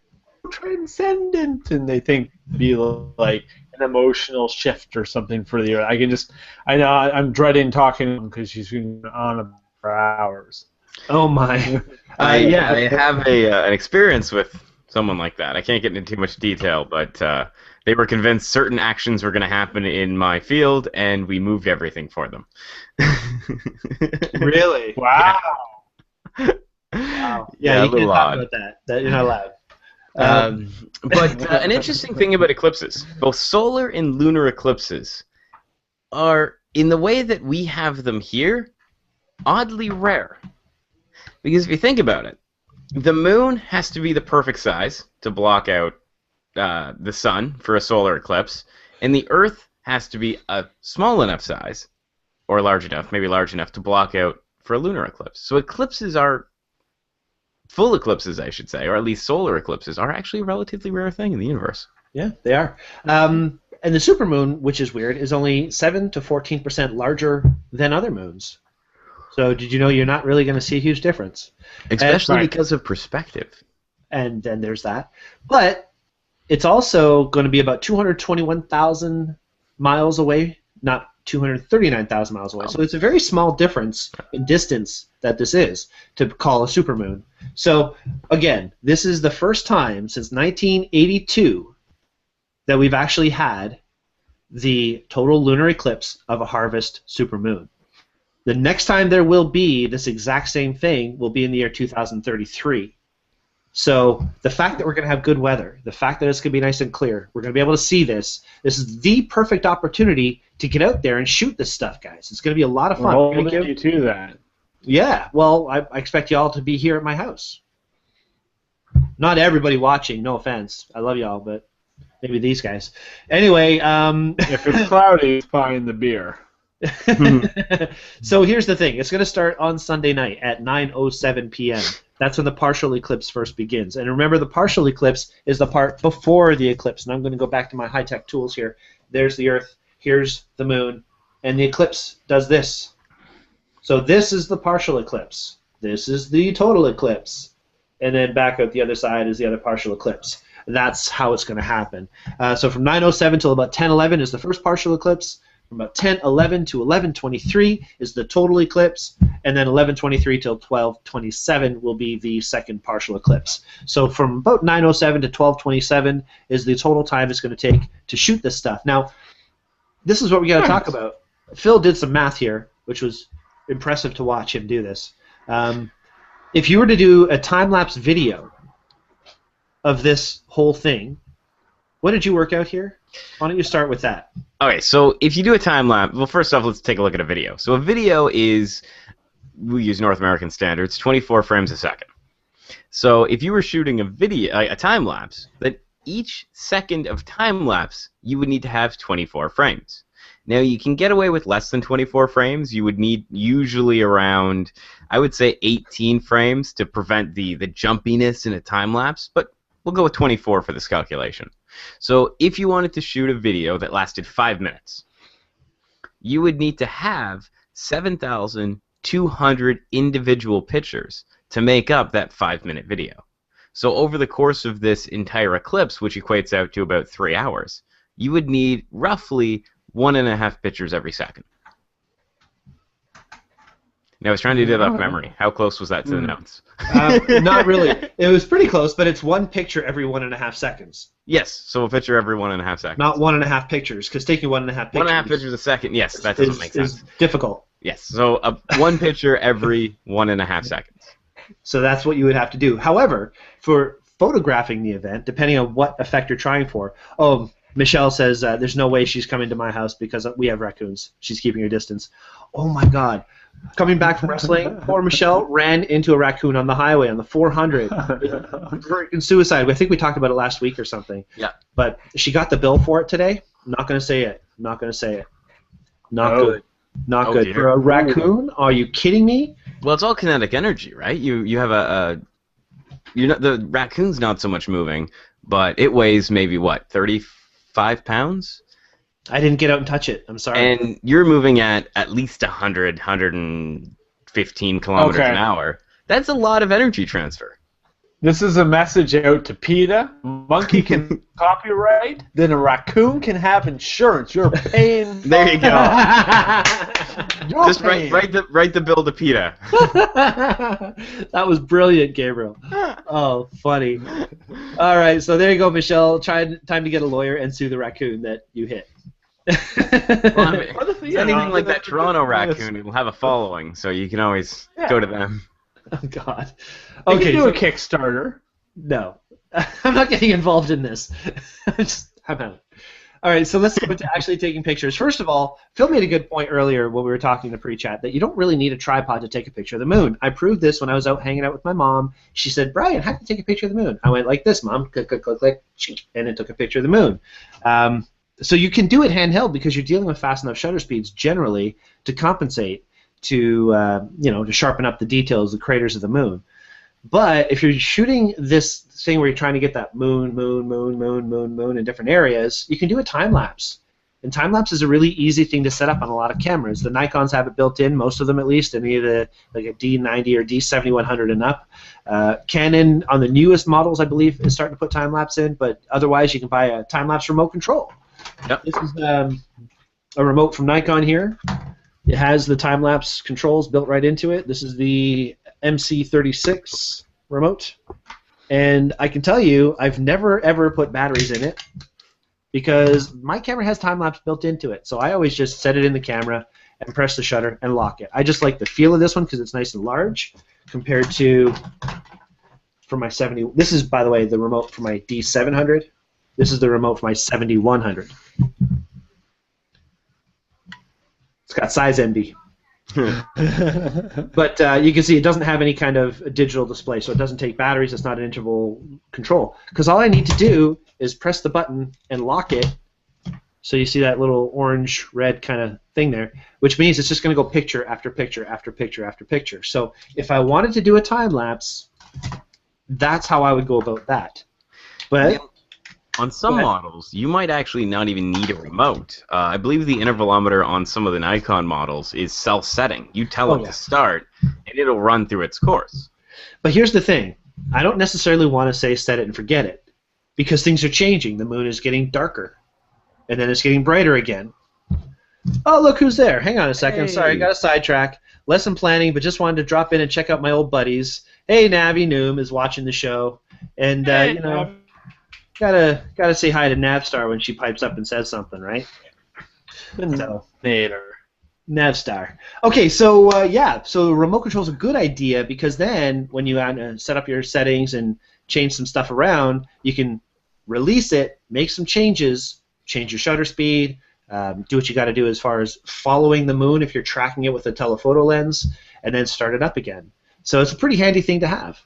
transcendent. And they think it'd be like an emotional shift or something for the Earth. I know, I'm dreading talking to them because she's been on for hours. Oh, my. I have an experience with someone like that. I can't get into too much detail, but they were convinced certain actions were going to happen in my field, and we moved everything for them. Really? Wow. Wow. Yeah, you can't talk about that. You're not allowed. But an interesting thing about eclipses, both solar and lunar eclipses, are in the way that we have them here. oddly rare. Because if you think about it, the moon has to be the perfect size to block out the sun for a solar eclipse, and the Earth has to be a small enough size, or large enough, maybe large enough, to block out for a lunar eclipse. So eclipses are, full eclipses I should say, or at least solar eclipses, are actually a relatively rare thing in the universe. Yeah, they are. And the supermoon, which is weird, is only 7 to 14% larger than other moons. So did you know you're not really going to see a huge difference? Especially right. because of perspective. And then there's that. But it's also going to be about 221,000 miles away, not 239,000 miles away. So it's a very small difference in distance that this is to call a supermoon. So again, this is the first time since 1982 that we've actually had the total lunar eclipse of a harvest supermoon. The next time there will be this exact same thing will be in the year 2033. So the fact that we're going to have good weather, the fact that it's going to be nice and clear, we're going to be able to see this. This is the perfect opportunity to get out there and shoot this stuff, guys. It's going to be a lot of fun. We're holding you to that. Yeah, well, I expect you all to be here at my house. Not everybody watching, no offense. I love y'all, but maybe these guys. Anyway, If it's cloudy, find the beer. So here's the thing. It's going to start on Sunday night at 9:07 p.m. That's when the partial eclipse first begins. And remember, the partial eclipse is the part before the eclipse. And I'm going to go back to my high-tech tools here. There's the Earth. Here's the Moon. And the eclipse does this. So this is the partial eclipse. This is the total eclipse. And then back out the other side is the other partial eclipse. That's how it's going to happen. So from 9:07 till about 10:11 is the first partial eclipse. From about 10:11 to 11:23 is the total eclipse, and then 11:23 till 12:27 will be the second partial eclipse. So from about 9:07 to 12:27 is the total time it's going to take to shoot this stuff. Now, this is what we got to talk about. Phil did some math here, which was impressive to watch him do this. If you were to do a time-lapse video of this whole thing, what did you work out here? Why don't you start with that? Okay, so if you do a time lapse, well, first off, let's take a look at a video. So a video is, we use North American standards, 24 frames a second. So if you were shooting a video, a time lapse, then each second of time lapse, you would need to have 24 frames. Now you can get away with less than 24 frames. You would need usually around, I would say, 18 frames to prevent the jumpiness in a time lapse, but we'll go with 24 for this calculation. So if you wanted to shoot a video that lasted 5 minutes, you would need to have 7,200 individual pictures to make up that 5-minute video. So over the course of this entire eclipse, which equates out to about 3 hours, you would need roughly 1.5 pictures every second. Now, I was trying to do that off memory. How close was that to the notes? Not really. It was pretty close, but it's one picture every 1.5 seconds. Yes, so a picture every 1.5 seconds. Not 1.5 pictures, because taking 1.5 pictures... 1.5 pictures a second, yes, that doesn't make sense. Is difficult. Yes, so one picture every 1.5 seconds. So that's what you would have to do. However, for photographing the event, depending on what effect you're trying for... Oh, Michelle says there's no way she's coming to my house because we have raccoons. She's keeping her distance. Oh, my God. Coming back from wrestling, poor Michelle ran into a raccoon on the highway on the 400. Freaking suicide. I think we talked about it last week or something. Yeah. But she got the bill for it today. I'm not going to say it. I'm not going to say it. Not good. Not good. Dear. For a raccoon? Are you kidding me? Well, it's all kinetic energy, right? You have the raccoon's not so much moving, but it weighs maybe, what, 35 pounds? I didn't get out and touch it. I'm sorry. And you're moving at least 100, 115 kilometers an hour. That's a lot of energy transfer. This is a message out to PETA. Monkey can copyright, then a raccoon can have insurance. You're paying. There you go. Just paying. write the bill to PETA. That was brilliant, Gabriel. Oh, funny. All right, so there you go, Michelle. Time to get a lawyer and sue the raccoon that you hit. Well, I mean, anything like that Toronto raccoon, it'll have a following, so you can always go to them. Oh, God. You Okay, can do a Kickstarter. No. I'm not getting involved in this. I'm out. All right, so let's go into actually taking pictures. First of all, Phil made a good point earlier when we were talking in the pre-chat that you don't really need a tripod to take a picture of the moon. I proved this when I was out hanging out with my mom. She said, Brian, how do you take a picture of the moon? I went like this, Mom, click, click, click, click, and it took a picture of the moon. So you can do it handheld because you're dealing with fast enough shutter speeds generally to compensate to sharpen up the details, the craters of the moon. But if you're shooting this thing where you're trying to get that moon in different areas, you can do a time lapse. And time lapse is a really easy thing to set up on a lot of cameras. The Nikons have it built in, most of them at least, and either like a D90 or D7100 and up. Canon on the newest models, I believe, is starting to put time lapse in, but otherwise you can buy a time lapse remote control. Yep. This is a remote from Nikon here. It has the time lapse controls built right into it. This is the MC36 remote, and I can tell you I've never ever put batteries in it because my camera has time lapse built into it. So I always just set it in the camera and press the shutter and lock it. I just like the feel of this one because it's nice and large compared to for my 70. This is, by the way, the remote for my D700. This is the remote for my 7100. It's got size envy. But you can see it doesn't have any kind of digital display, so it doesn't take batteries. It's not an interval control. Because all I need to do is press the button and lock it. So you see that little orange-red kind of thing there, which means it's just going to go picture after picture after picture after picture. So if I wanted to do a time lapse, that's how I would go about that. But on some models, you might actually not even need a remote. I believe the intervalometer on some of the Nikon models is self-setting. You tell it to start, and it'll run through its course. But here's the thing. I don't necessarily want to say set it and forget it, because things are changing. The moon is getting darker, and then it's getting brighter again. Oh, look who's there. Hang on a second. Hey. Sorry, I got a sidetrack. Lesson planning, but just wanted to drop in and check out my old buddies. Hey, Navi Noom is watching the show, and Hey, you know, gotta say hi to Navstar when she pipes up and says something, right? So, Navstar. Okay, so so remote control is a good idea because then when you set up your settings and change some stuff around, you can release it, make some changes, change your shutter speed, do what you got to do as far as following the moon if you're tracking it with a telephoto lens, and then start it up again. So it's a pretty handy thing to have.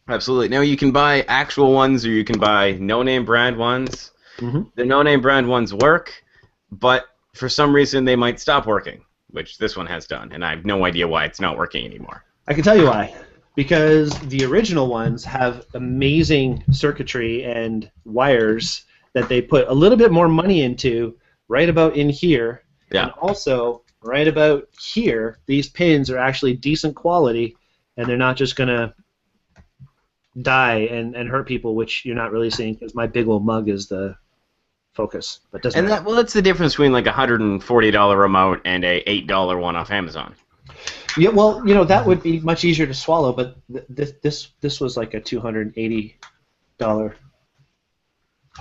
Absolutely. Now you can buy actual ones or you can buy no-name brand ones. Mm-hmm. The no-name brand ones work, but for some reason they might stop working, which this one has done, and I have no idea why it's not working anymore. I can tell you why. Because the original ones have amazing circuitry and wires that they put a little bit more money into right about in here. Yeah. And also, right about here, these pins are actually decent quality, and they're not just going to die and hurt people, which you're not really seeing because my big old mug is the focus. But doesn't matter. That's the difference between like a $140 remote and a $8 one off Amazon. Yeah, well, you know, that would be much easier to swallow, but this was like a $280.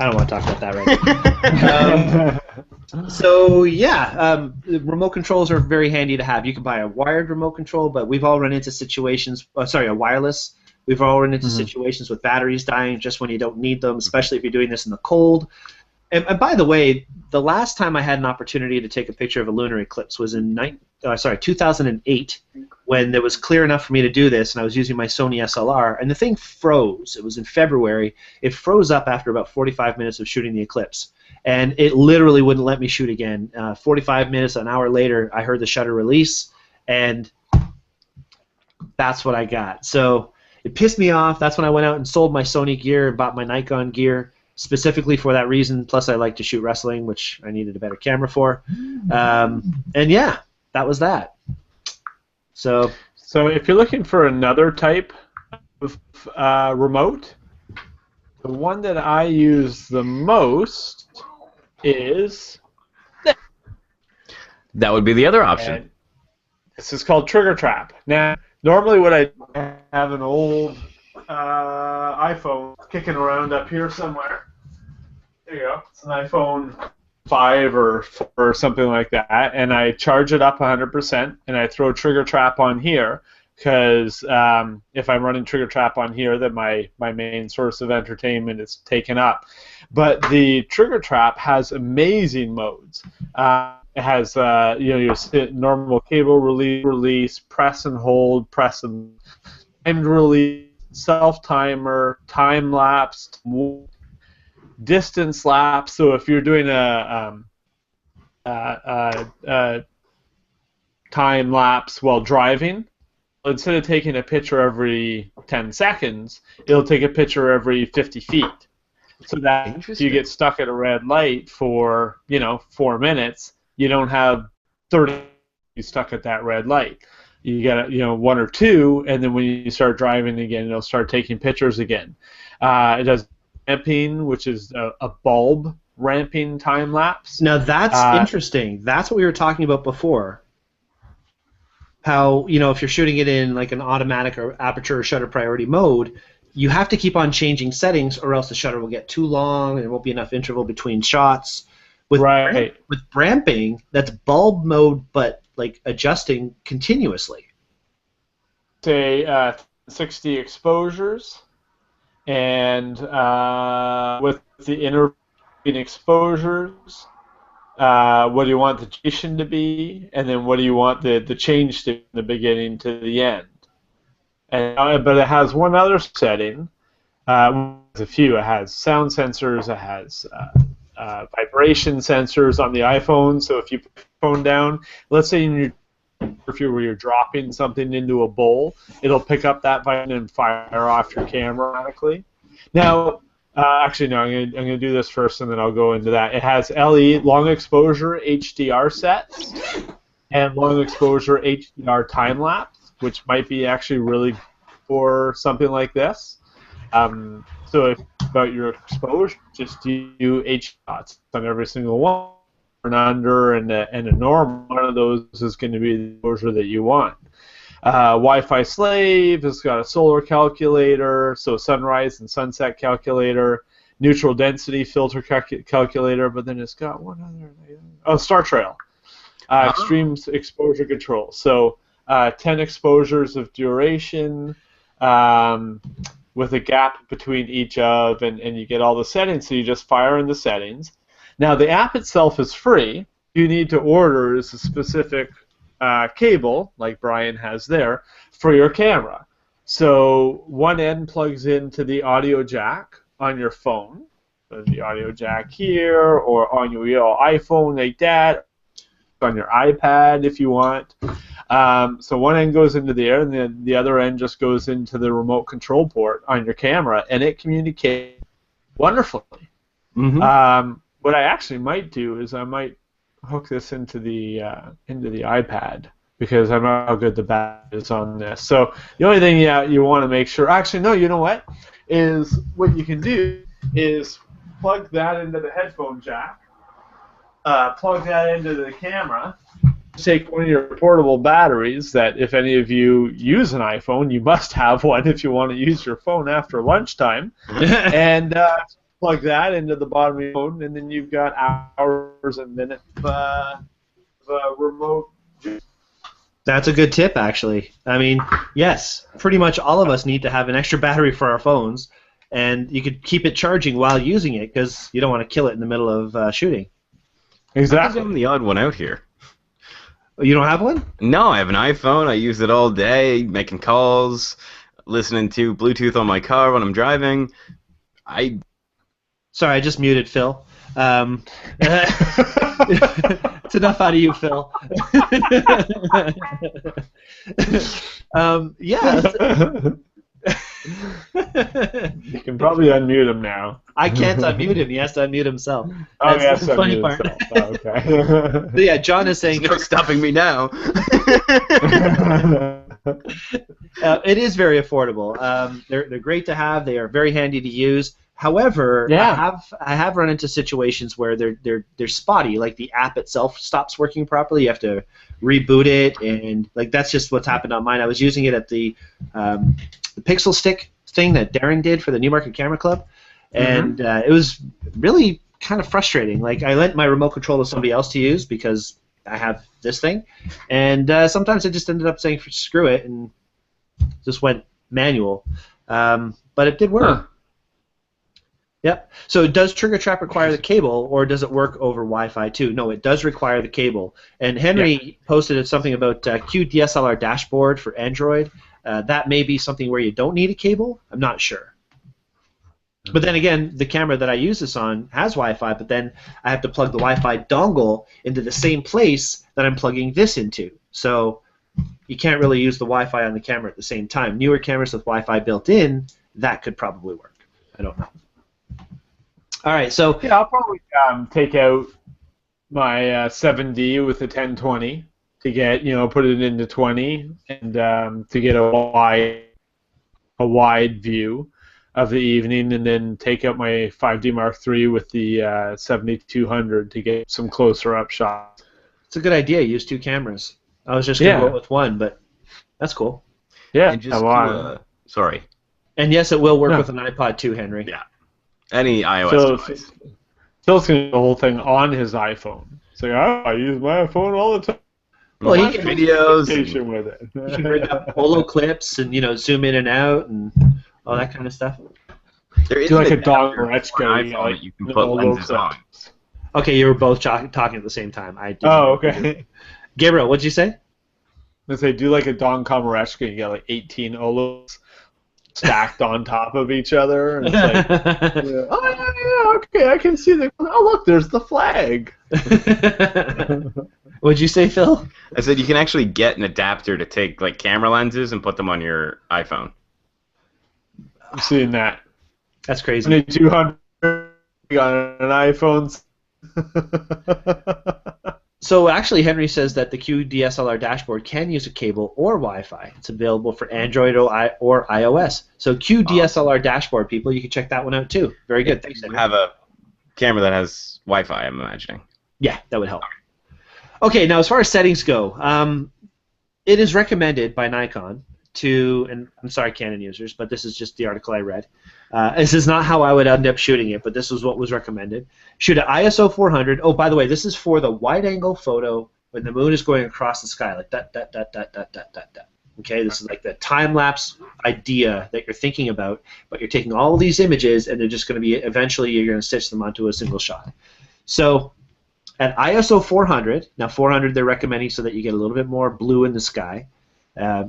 I don't want to talk about that right now. So yeah, remote controls are very handy to have. You can buy a wired remote control, but we've all run into situations. A wireless. We've all run into situations with batteries dying just when you don't need them, especially if you're doing this in the cold. And by the way, the last time I had an opportunity to take a picture of a lunar eclipse was in 2008, when it was clear enough for me to do this, and I was using my Sony SLR, and the thing froze. It was in February. It froze up after about 45 minutes of shooting the eclipse, and it literally wouldn't let me shoot again. 45 minutes, an hour later, I heard the shutter release, and that's what I got. So it pissed me off. That's when I went out and sold my Sony gear and bought my Nikon gear specifically for that reason. Plus, I like to shoot wrestling, which I needed a better camera for. And yeah, that was that. So if you're looking for another type of remote, the one that I use the most is that would be the other option. And this is called Trigger Trap. Now, normally what I have an old iPhone kicking around up here somewhere. There you go. It's an iPhone 5 or 4 or something like that, and I charge it up 100%, and I throw Trigger Trap on here because if I'm running Trigger Trap on here, then my main source of entertainment is taken up. But the trigger trap has amazing modes. It has your normal cable release, press and hold, press and timed release, self timer, time lapse, distance lapse. So if you're doing a time lapse while driving, instead of taking a picture every 10 seconds, it'll take a picture every 50 feet. So that if you get stuck at a red light for 4 minutes, you don't have 30 stuck at that red light. You get 1 or 2, and then when you start driving again, it'll start taking pictures again. It does ramping, which is a bulb ramping time lapse. Now that's interesting. That's what we were talking about before. How if you're shooting it in like an automatic or aperture or shutter priority mode, you have to keep on changing settings, or else the shutter will get too long and there won't be enough interval between shots. With ramping, that's bulb mode, but like adjusting continuously. Say 60 exposures, and with the intervening exposures, what do you want the duration to be, and then what do you want the change to be from the beginning to the end. And, but it has one other setting. A few. It has sound sensors. It has vibration sensors on the iPhone. So if you put your phone down, let's say you're dropping something into a bowl, it'll pick up that vibration and fire off your camera automatically. Now, actually, no. I'm gonna do this first, and then I'll go into that. It has LE long exposure HDR sets and long exposure HDR time lapse, which might be actually really for something like this. So if about your exposure, just do H shots on every single one, and under, and a normal one of those is going to be the exposure that you want. Wi-Fi slave has got a solar calculator, so sunrise and sunset calculator, neutral density filter calculator, but then it's got one other. Star Trail, extreme exposure control. So 10 exposures of duration. With a gap between each of, and you get all the settings, so you just fire in the settings. Now, the app itself is free. You need to order is a specific cable, like Brian has there, for your camera. So one end plugs into the audio jack on your phone, so the audio jack here, or on your iPhone like that, on your iPad if you want. So one end goes into the air, and then the other end just goes into the remote control port on your camera, and it communicates wonderfully. Mm-hmm. What I actually might do is I might hook this into the iPad, because I don't know how good the battery is on this. So the only thing you want to make sure, actually no, you know what, is what you can do is plug that into the headphone jack, plug that into the camera, take one of your portable batteries that if any of you use an iPhone, you must have one if you want to use your phone after lunchtime, and plug that into the bottom of your phone, and then you've got hours and minutes of remote. That's a good tip, actually. I mean, yes, pretty much all of us need to have an extra battery for our phones, and you could keep it charging while using it, because you don't want to kill it in the middle of shooting. Exactly. I'm the odd one out here. You don't have one? No, I have an iPhone. I use it all day, making calls, listening to Bluetooth on my car when I'm driving. Sorry, I just muted Phil. It's enough out of you, Phil. Yeah. You can probably unmute him now. I can't unmute him. He has to unmute himself. Oh, That's the funny part. Oh, okay. But yeah, John is saying... There's no stopping me now. It is very affordable. They're great to have. They are very handy to use. However, yeah. I have run into situations where they're spotty. Like the app itself stops working properly. You have to reboot it, and like that's just what's happened on mine. I was using it at the Pixel Stick thing that Darren did for the Newmarket Camera Club, and it was really kind of frustrating. Like I lent my remote control to somebody else to use because I have this thing, and sometimes I just ended up saying screw it and just went manual. But it did work. Yep. So does Trigger Trap require the cable, or does it work over Wi-Fi too? No, it does require the cable. And Henry posted something about QDSLR dashboard for Android. That may be something where you don't need a cable. I'm not sure. But then again, the camera that I use this on has Wi-Fi, but then I have to plug the Wi-Fi dongle into the same place that I'm plugging this into. So you can't really use the Wi-Fi on the camera at the same time. Newer cameras with Wi-Fi built in, that could probably work. I don't know. All right, so yeah, I'll probably take out my 7D with a 1020 to get put it into 20 and to get a wide view of the evening, and then take out my 5D Mark III with the 7200 to get some closer up shots. It's a good idea. Use two cameras. I was just going to go with one, but that's cool. Yeah. And just sorry. And yes, it will work with an iPod too, Henry. Yeah. Any iOS device. Phil's going to do the whole thing on his iPhone. So I use my phone all the time. Well, he can videos with it. He can bring up polo clips and zoom in and out and all that kind of stuff. There is like a Don Goretzka iPhone you can put lenses on. Okay, you were both talking at the same time. Okay. Gabriel, what'd you say? Let's say do like a Don Komarechka, you get like 18 Olos stacked on top of each other. And it's like, okay, I can see the. Oh, look, there's the flag. What'd you say, Phil? I said you can actually get an adapter to take like camera lenses and put them on your iPhone. I'm seeing that. That's crazy. 2200 on an iPhone. So actually, Henry says that the QDSLR dashboard can use a cable or Wi-Fi. It's available for Android or iOS. So QDSLR dashboard, people, you can check that one out too. Very good. Thanks, Henry. Have a camera that has Wi-Fi, I'm imagining. Yeah, that would help. Okay, now as far as settings go, it is recommended by Nikon and I'm sorry, Canon users, but this is just the article I read. This is not how I would end up shooting it, but this is what was recommended. Shoot at ISO 400. Oh, by the way, this is for the wide-angle photo when the moon is going across the sky, like that. Okay, this is like the time-lapse idea that you're thinking about, but you're taking all these images, and they're just going to be, eventually, you're going to stitch them onto a single shot. So at ISO 400, now 400 they're recommending so that you get a little bit more blue in the sky.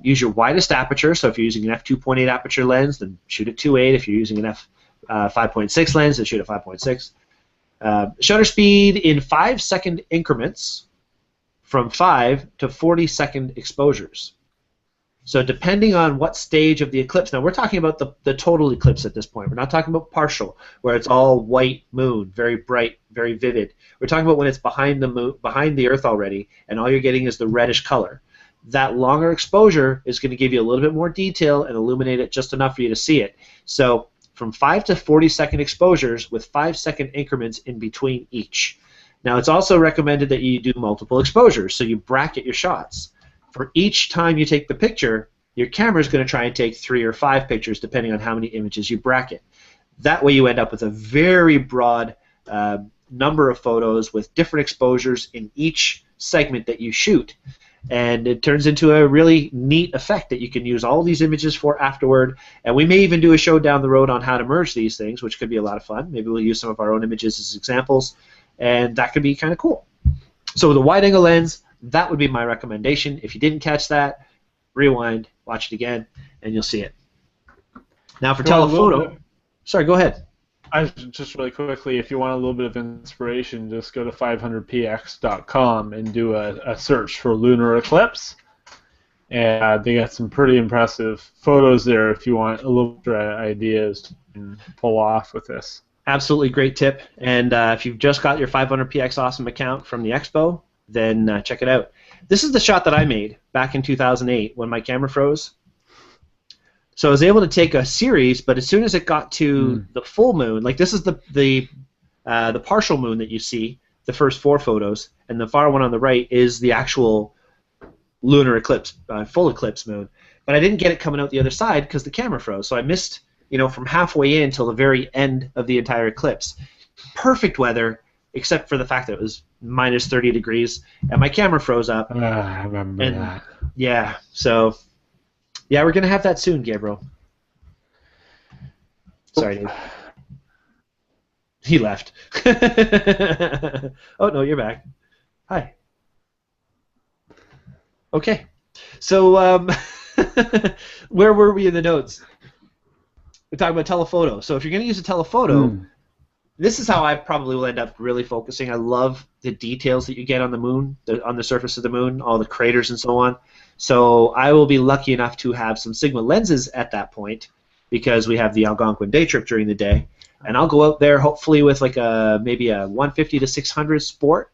Use your widest aperture, so if you're using an f2.8 aperture lens, then shoot at 2.8. If you're using an f5.6 lens, then shoot at 5.6. Shutter speed in 5-second increments from 5 to 40-second exposures. So depending on what stage of the eclipse, now we're talking about the total eclipse at this point. We're not talking about partial, where it's all white moon, very bright, very vivid. We're talking about when it's behind the moon, behind the Earth already, and all you're getting is the reddish color. That longer exposure is going to give you a little bit more detail and illuminate it just enough for you to see it. So from 5 to 40-second exposures with 5-second increments in between each. Now it's also recommended that you do multiple exposures, so you bracket your shots. For each time you take the picture, your camera is going to try and take 3 or 5 pictures depending on how many images you bracket. That way you end up with a very broad number of photos with different exposures in each segment that you shoot. And it turns into a really neat effect that you can use all these images for afterward. And we may even do a show down the road on how to merge these things, which could be a lot of fun. Maybe we'll use some of our own images as examples, and that could be kind of cool. So with a wide-angle lens, that would be my recommendation. If you didn't catch that, rewind, watch it again, and you'll see it. Now for telephoto, sorry, go ahead. Just really quickly, if you want a little bit of inspiration, just go to 500px.com and do a search for lunar eclipse. And they got some pretty impressive photos there if you want a little extra ideas to pull off with this. Absolutely great tip. And if you've just got your 500px Awesome account from the expo, then check it out. This is the shot that I made back in 2008 when my camera froze. So I was able to take a series, but as soon as it got to the full moon, like this is the partial moon that you see, the first 4 photos, and the far one on the right is the actual lunar eclipse, full eclipse moon. But I didn't get it coming out the other side because the camera froze. So I missed, from halfway in till the very end of the entire eclipse. Perfect weather, except for the fact that it was minus 30 degrees, and my camera froze up. I remember that. Yeah, so... yeah, we're going to have that soon, Gabriel. Sorry, Dave. He left. Oh, no, you're back. Hi. Okay. So, where were we in the notes? We're talking about telephoto. So if you're going to use a telephoto, this is how I probably will end up really focusing. I love the details that you get on the moon, on the surface of the moon, all the craters and so on. So I will be lucky enough to have some Sigma lenses at that point because we have the Algonquin day trip during the day. And I'll go out there hopefully with like maybe a 150 to 600 sport,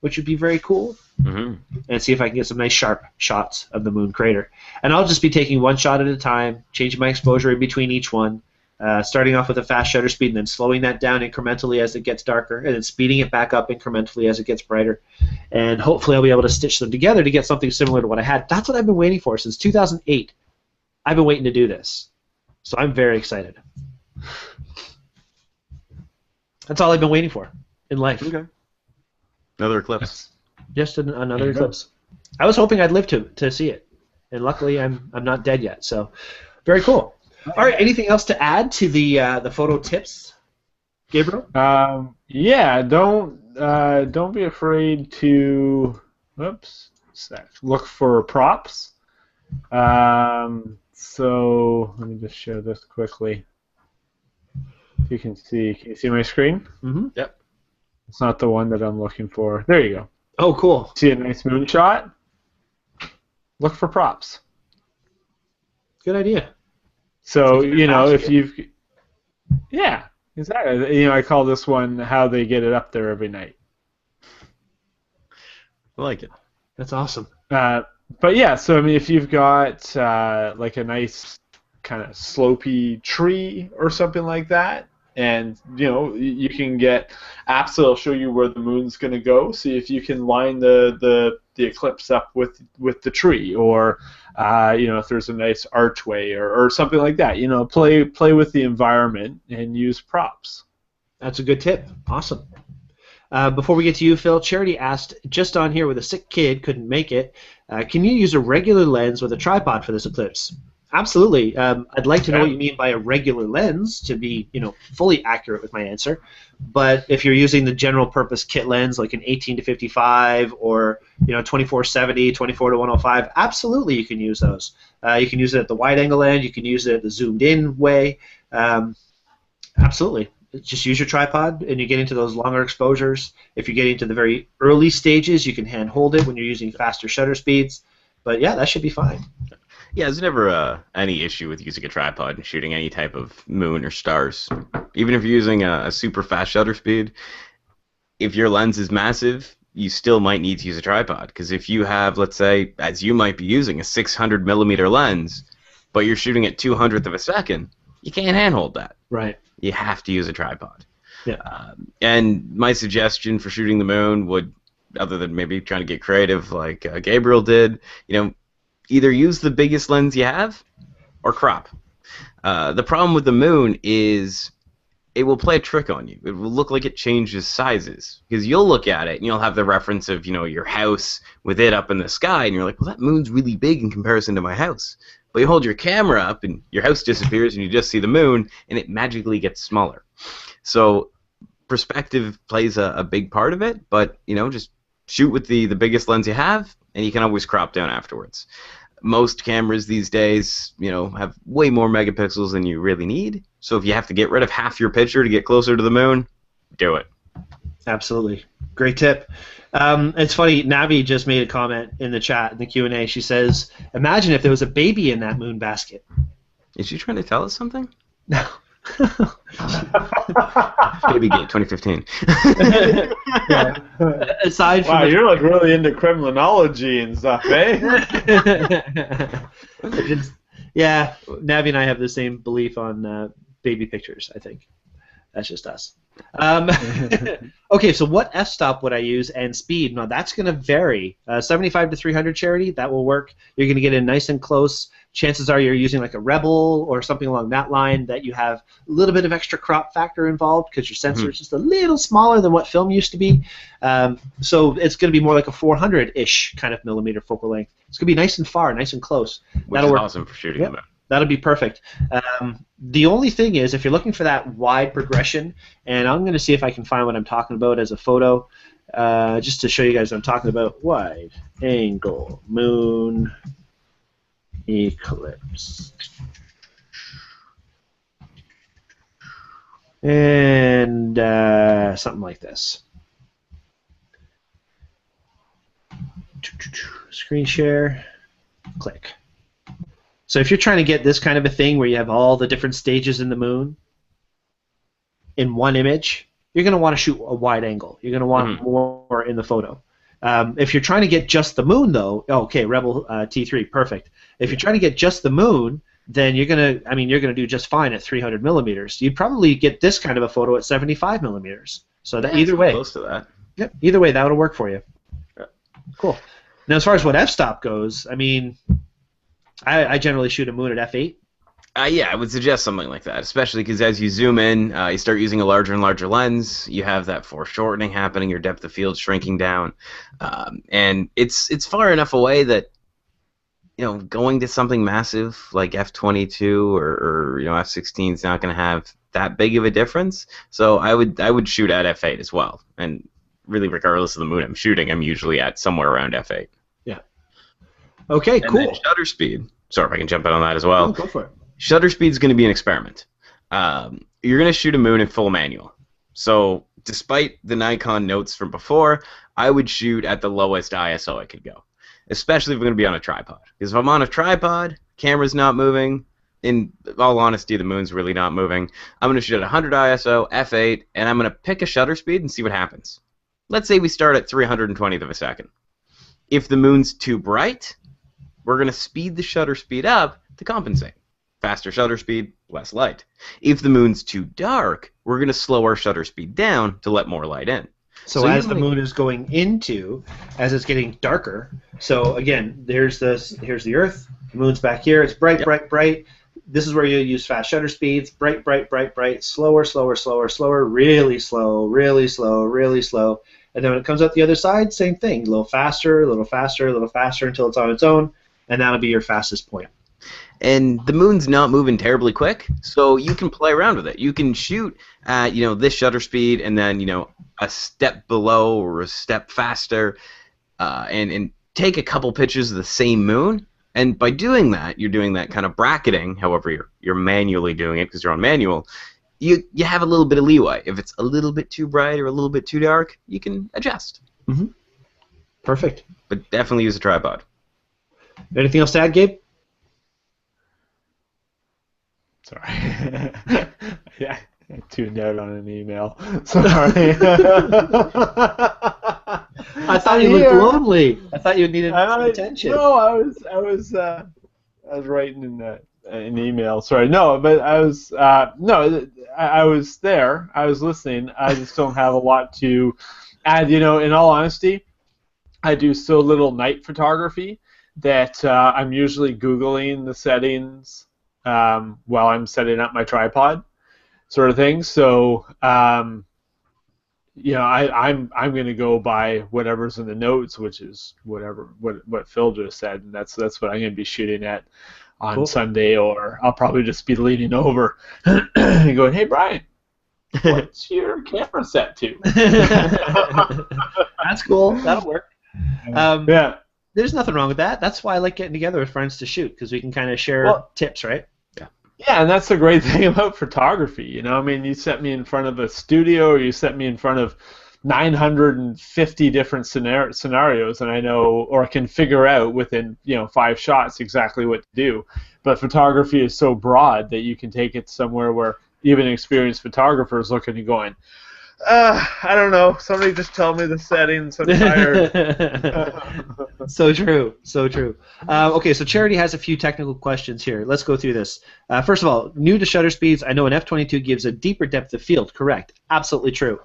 which would be very cool, and see if I can get some nice sharp shots of the moon crater. And I'll just be taking one shot at a time, changing my exposure in between each one, starting off with a fast shutter speed and then slowing that down incrementally as it gets darker, and then speeding it back up incrementally as it gets brighter. And hopefully I'll be able to stitch them together to get something similar to what I had. That's what I've been waiting for since 2008. I've been waiting to do this. So I'm very excited. That's all I've been waiting for in life. Okay. Another eclipse. Just another eclipse. I was hoping I'd live to see it, and luckily I'm not dead yet. So, very cool. All right. Anything else to add to the photo tips, Gabriel? Yeah. Don't be afraid to. Whoops. Look for props. So let me just share this quickly. If you can you see my screen? Mm-hmm. Yep. It's not the one that I'm looking for. There you go. Oh, cool. See a nice moonshot? Look for props. Good idea. So, if you've... Yeah, exactly. I call this one how they get it up there every night. I like it. That's awesome. But yeah, so, if you've got like a nice kind of slopey tree or something like that, and you can get apps that'll show you where the moon's going to go. See if you can line the eclipse up with the tree, or if there's a nice archway or something like that. Play with the environment and use props. That's a good tip. Awesome. Before we get to you, Phil, Charity asked, just on here with a sick kid, couldn't make it, can you use a regular lens with a tripod for this eclipse? Absolutely. I'd like to know what you mean by a regular lens to be, fully accurate with my answer. But if you're using the general purpose kit lens, like an 18 to 55 or 24-70, 24 to 105, absolutely you can use those. You can use it at the wide angle end. You can use it at the zoomed in way. Absolutely. Just use your tripod, and you get into those longer exposures. If you're getting to the very early stages, you can hand hold it when you're using faster shutter speeds. But yeah, that should be fine. Yeah, there's never any issue with using a tripod and shooting any type of moon or stars. Even if you're using a super fast shutter speed, if your lens is massive, you still might need to use a tripod. Because if you have, let's say, as you might be using, a 600 millimeter lens, but you're shooting at 200th of a second, you can't handhold that. Right. You have to use a tripod. Yeah. And my suggestion for shooting the moon would, other than maybe trying to get creative like Gabriel did, either use the biggest lens you have or crop. The problem with the moon is it will play a trick on you. It will look like it changes sizes because you'll look at it and you'll have the reference of your house with it up in the sky, and you're like, well, that moon's really big in comparison to my house. But you hold your camera up and your house disappears and you just see the moon and it magically gets smaller. So perspective plays a big part of it, but just shoot with the biggest lens you have, and you can always crop down afterwards. Most cameras these days, have way more megapixels than you really need. So if you have to get rid of half your picture to get closer to the moon, do it. Absolutely. Great tip. It's funny, Navi just made a comment in the chat, in the Q&A. She says, imagine if there was a baby in that moon basket. Is she trying to tell us something? No. Babygate 2015. Yeah. Aside from you're like really into criminology and stuff, eh? Yeah, Navi and I have the same belief on baby pictures, I think. That's just us. Okay, so what f-stop would I use and speed? Now that's going to vary. 75 to 300 Charity, that will work. You're going to get in nice and close. Chances are you're using like a Rebel or something along that line that you have a little bit of extra crop factor involved because your sensor is just a little smaller than what film used to be. So it's going to be more like a 400-ish kind of millimeter focal length. It's going to be nice and far, nice and close. Which is awesome for shooting the moon. That'll be perfect. The only thing is, if you're looking for that wide progression, and I'm going to see if I can find what I'm talking about as a photo, just to show you guys what I'm talking about. Wide angle moon eclipse. And something like this. Screen share, click. So if you're trying to get this kind of a thing where you have all the different stages in the moon in one image, you're going to want to shoot a wide angle. You're going to want more in the photo. If you're trying to get just the moon, though, okay, Rebel T3, perfect. If you're trying to get just the moon, then you're gonna do just fine at 300 millimeters. You'd probably get this kind of a photo at 75 millimeters. So that either way, close to that. Yep, either way, that'll work for you. Cool. Now, as far as what f-stop goes, I mean, I generally shoot a moon at f8. Yeah, I would suggest something like that, especially because as you zoom in, you start using a larger and larger lens. You have that foreshortening happening, your depth of field shrinking down, and it's far enough away that going to something massive like f22 or f16 is not going to have that big of a difference. So I would shoot at f8 as well, and really regardless of the moon I'm shooting, I'm usually at somewhere around f8. Yeah. Okay, and cool. Then shutter speed. Sorry if I can jump in on that as well. Oh, go for it. Shutter speed is going to be an experiment. You're going to shoot a moon in full manual. So despite the Nikon notes from before, I would shoot at the lowest ISO I could go, especially if I'm going to be on a tripod. Because if I'm on a tripod, camera's not moving, in all honesty, the moon's really not moving, I'm going to shoot at 100 ISO, f8, and I'm going to pick a shutter speed and see what happens. Let's say we start at 320th of a second. If the moon's too bright, we're going to speed the shutter speed up to compensate. Faster shutter speed, less light. If the moon's too dark, we're going to slow our shutter speed down to let more light in. So as the moon is going into, as it's getting darker, so again, here's the Earth, the moon's back here, it's bright, bright, bright. This is where you use fast shutter speeds, bright, bright, bright, bright, slower, slower, slower, slower, really slow, really slow, really slow. And then when it comes out the other side, same thing, a little faster, a little faster, a little faster until it's on its own, and that'll be your fastest point. And the moon's not moving terribly quick, so you can play around with it. You can shoot at this shutter speed and then a step below or a step faster, and take a couple pictures of the same moon. And by doing that, you're doing that kind of bracketing. However, you're manually doing it because you're on manual. You have a little bit of leeway. If it's a little bit too bright or a little bit too dark, you can adjust. Mm-hmm. Perfect. But definitely use a tripod. Anything else to add, Gabe? Sorry. Yeah, I tuned out on an email. Sorry. I thought you looked lonely. I thought you needed some attention. No, I was writing in an email. Sorry, no, but I was I was there. I was listening. I just don't have a lot to add. In all honesty, I do so little night photography that I'm usually Googling the settings while I'm setting up my tripod, sort of thing. So, I'm going to go by whatever's in the notes, which is what Phil just said, and that's what I'm going to be shooting at on Sunday, or I'll probably just be leaning over and going, "Hey, Brian, what's your camera set to?" That's cool. That'll work. Yeah. There's nothing wrong with that. That's why I like getting together with friends to shoot, because we can kind of share tips, right? Yeah, and that's the great thing about photography. You set me in front of a studio, or you set me in front of 950 different scenarios, and I know or can figure out within 5 shots exactly what to do. But photography is so broad that you can take it somewhere where even experienced photographers looking and going, I don't know. Somebody just tell me the settings. I'm tired. So true. So true. Okay, so Charity has a few technical questions here. Let's go through this. First of all, new to shutter speeds, I know an f22 gives a deeper depth of field. Correct. Absolutely true.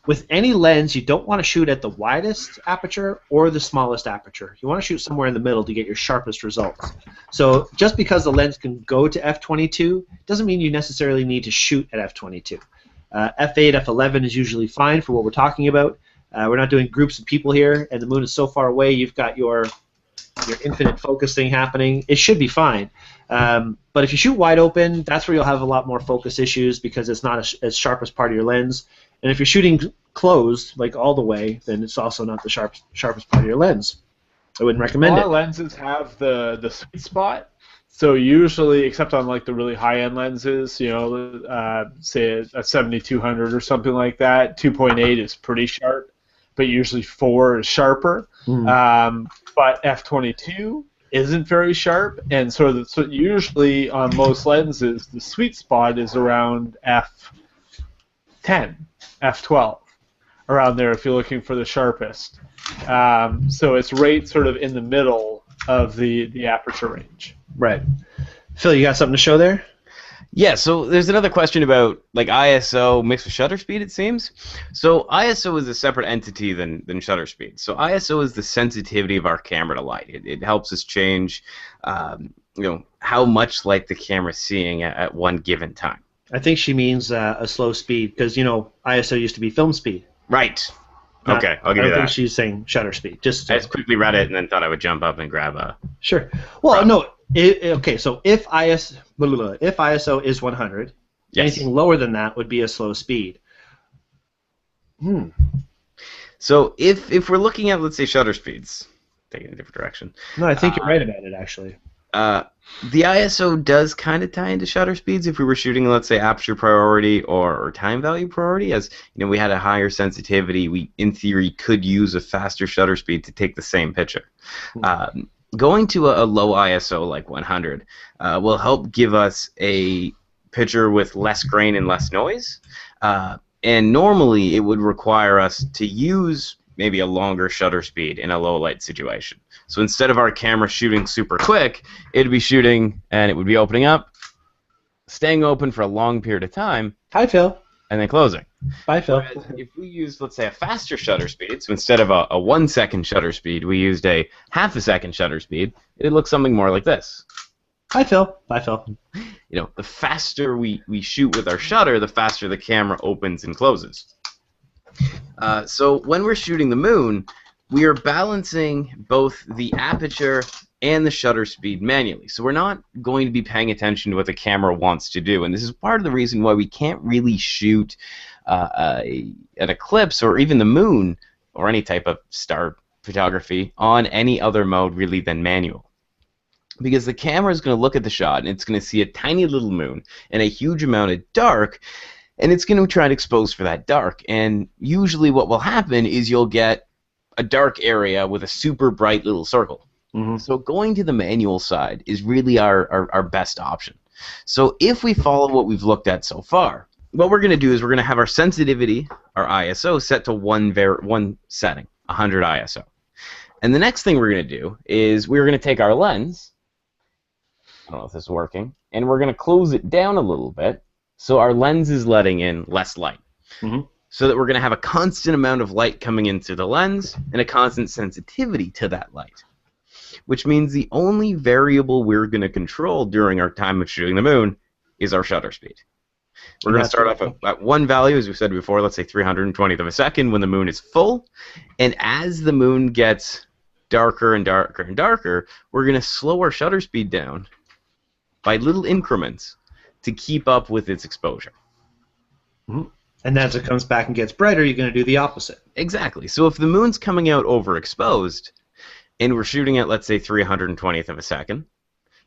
With any lens, you don't want to shoot at the widest aperture or the smallest aperture. You want to shoot somewhere in the middle to get your sharpest results. So just because the lens can go to f22 doesn't mean you necessarily need to shoot at f22. F8, F11 is usually fine for what we're talking about. We're not doing groups of people here, and the moon is so far away, you've got your your infinite focus thing happening, it should be fine. But if you shoot wide open, that's where you'll have a lot more focus issues because it's not as sharp as part of your lens. And if you're shooting closed, like all the way, then it's also not the sharpest part of your lens. I wouldn't recommend A it. lot of lenses have the sweet spot. So usually, except on like the really high-end lenses, you know, say a 7200 or something like that, 2.8 is pretty sharp, but usually 4 is sharper. But f22 isn't very sharp, and so usually on most lenses, the sweet spot is around f10, f12, around there if you're looking for the sharpest. So it's right sort of in the middle of the aperture range. Right. Phil, you got something to show there? Yeah, so there's another question about like ISO mixed with shutter speed, it seems. So ISO is a separate entity than shutter speed. So ISO is the sensitivity of our camera to light. It helps us change how much light the camera's seeing at one given time. I think she means a slow speed because, you know, ISO used to be film speed. Right. Okay, I'll give you I don't think that. she's saying shutter speed. I just quickly read it and then thought I would jump up and grab a... Sure. Well, no. Okay, so if ISO is 100, Yes. anything lower than that would be a slow speed. So if we're looking at, let's say, shutter speeds, taking a different direction. No, I think you're right about it, actually. The ISO does kind of tie into shutter speeds if we were shooting, let's say, aperture priority or time value priority. As you know, we had a higher sensitivity, we in theory could use a faster shutter speed to take the same picture. Going to a low ISO like 100 will help give us a picture with less grain and less noise. And normally it would require us to use maybe a longer shutter speed in a low light situation. So instead of our camera shooting super quick, it'd be shooting and it would be opening up, staying open for a long period of time, Hi, Phil. and then closing. Bye, Phil. Whereas if we used, let's say, a faster shutter speed, so instead of a 1 second shutter speed, we used a half a second shutter speed, it'd look something more like this. Hi, Phil. Bye, Phil. You know, the faster we shoot with our shutter, the faster the camera opens and closes. So when we're shooting the moon, we are balancing both the aperture and the shutter speed manually. So we're not going to be paying attention to what the camera wants to do. And this is part of the reason why we can't really shoot an eclipse or even the moon or any type of star photography on any other mode really than manual. Because the camera is going to look at the shot and it's going to see a tiny little moon and a huge amount of dark, and it's going to try to expose for that dark. And usually what will happen is you'll get a dark area with a super bright little circle. So going to the manual side is really our best option. So if we follow what we've looked at so far, what we're going to do is we're going to have our sensitivity, our ISO, set to one setting, 100 ISO. And the next thing we're going to do is we're going to take our lens, I don't know if this is working, and we're going to close it down a little bit so our lens is letting in less light. So that we're going to have a constant amount of light coming into the lens and a constant sensitivity to that light. Which means the only variable we're going to control during our time of shooting the moon is our shutter speed. We're going to start off at one value, as we said before, let's say 320th of a second when the moon is full. And as the moon gets darker and darker and darker, we're going to slow our shutter speed down by little increments to keep up with its exposure. And as it comes back and gets brighter, you're going to do the opposite. Exactly. So if the moon's coming out overexposed, and we're shooting at, let's say, 320th of a second,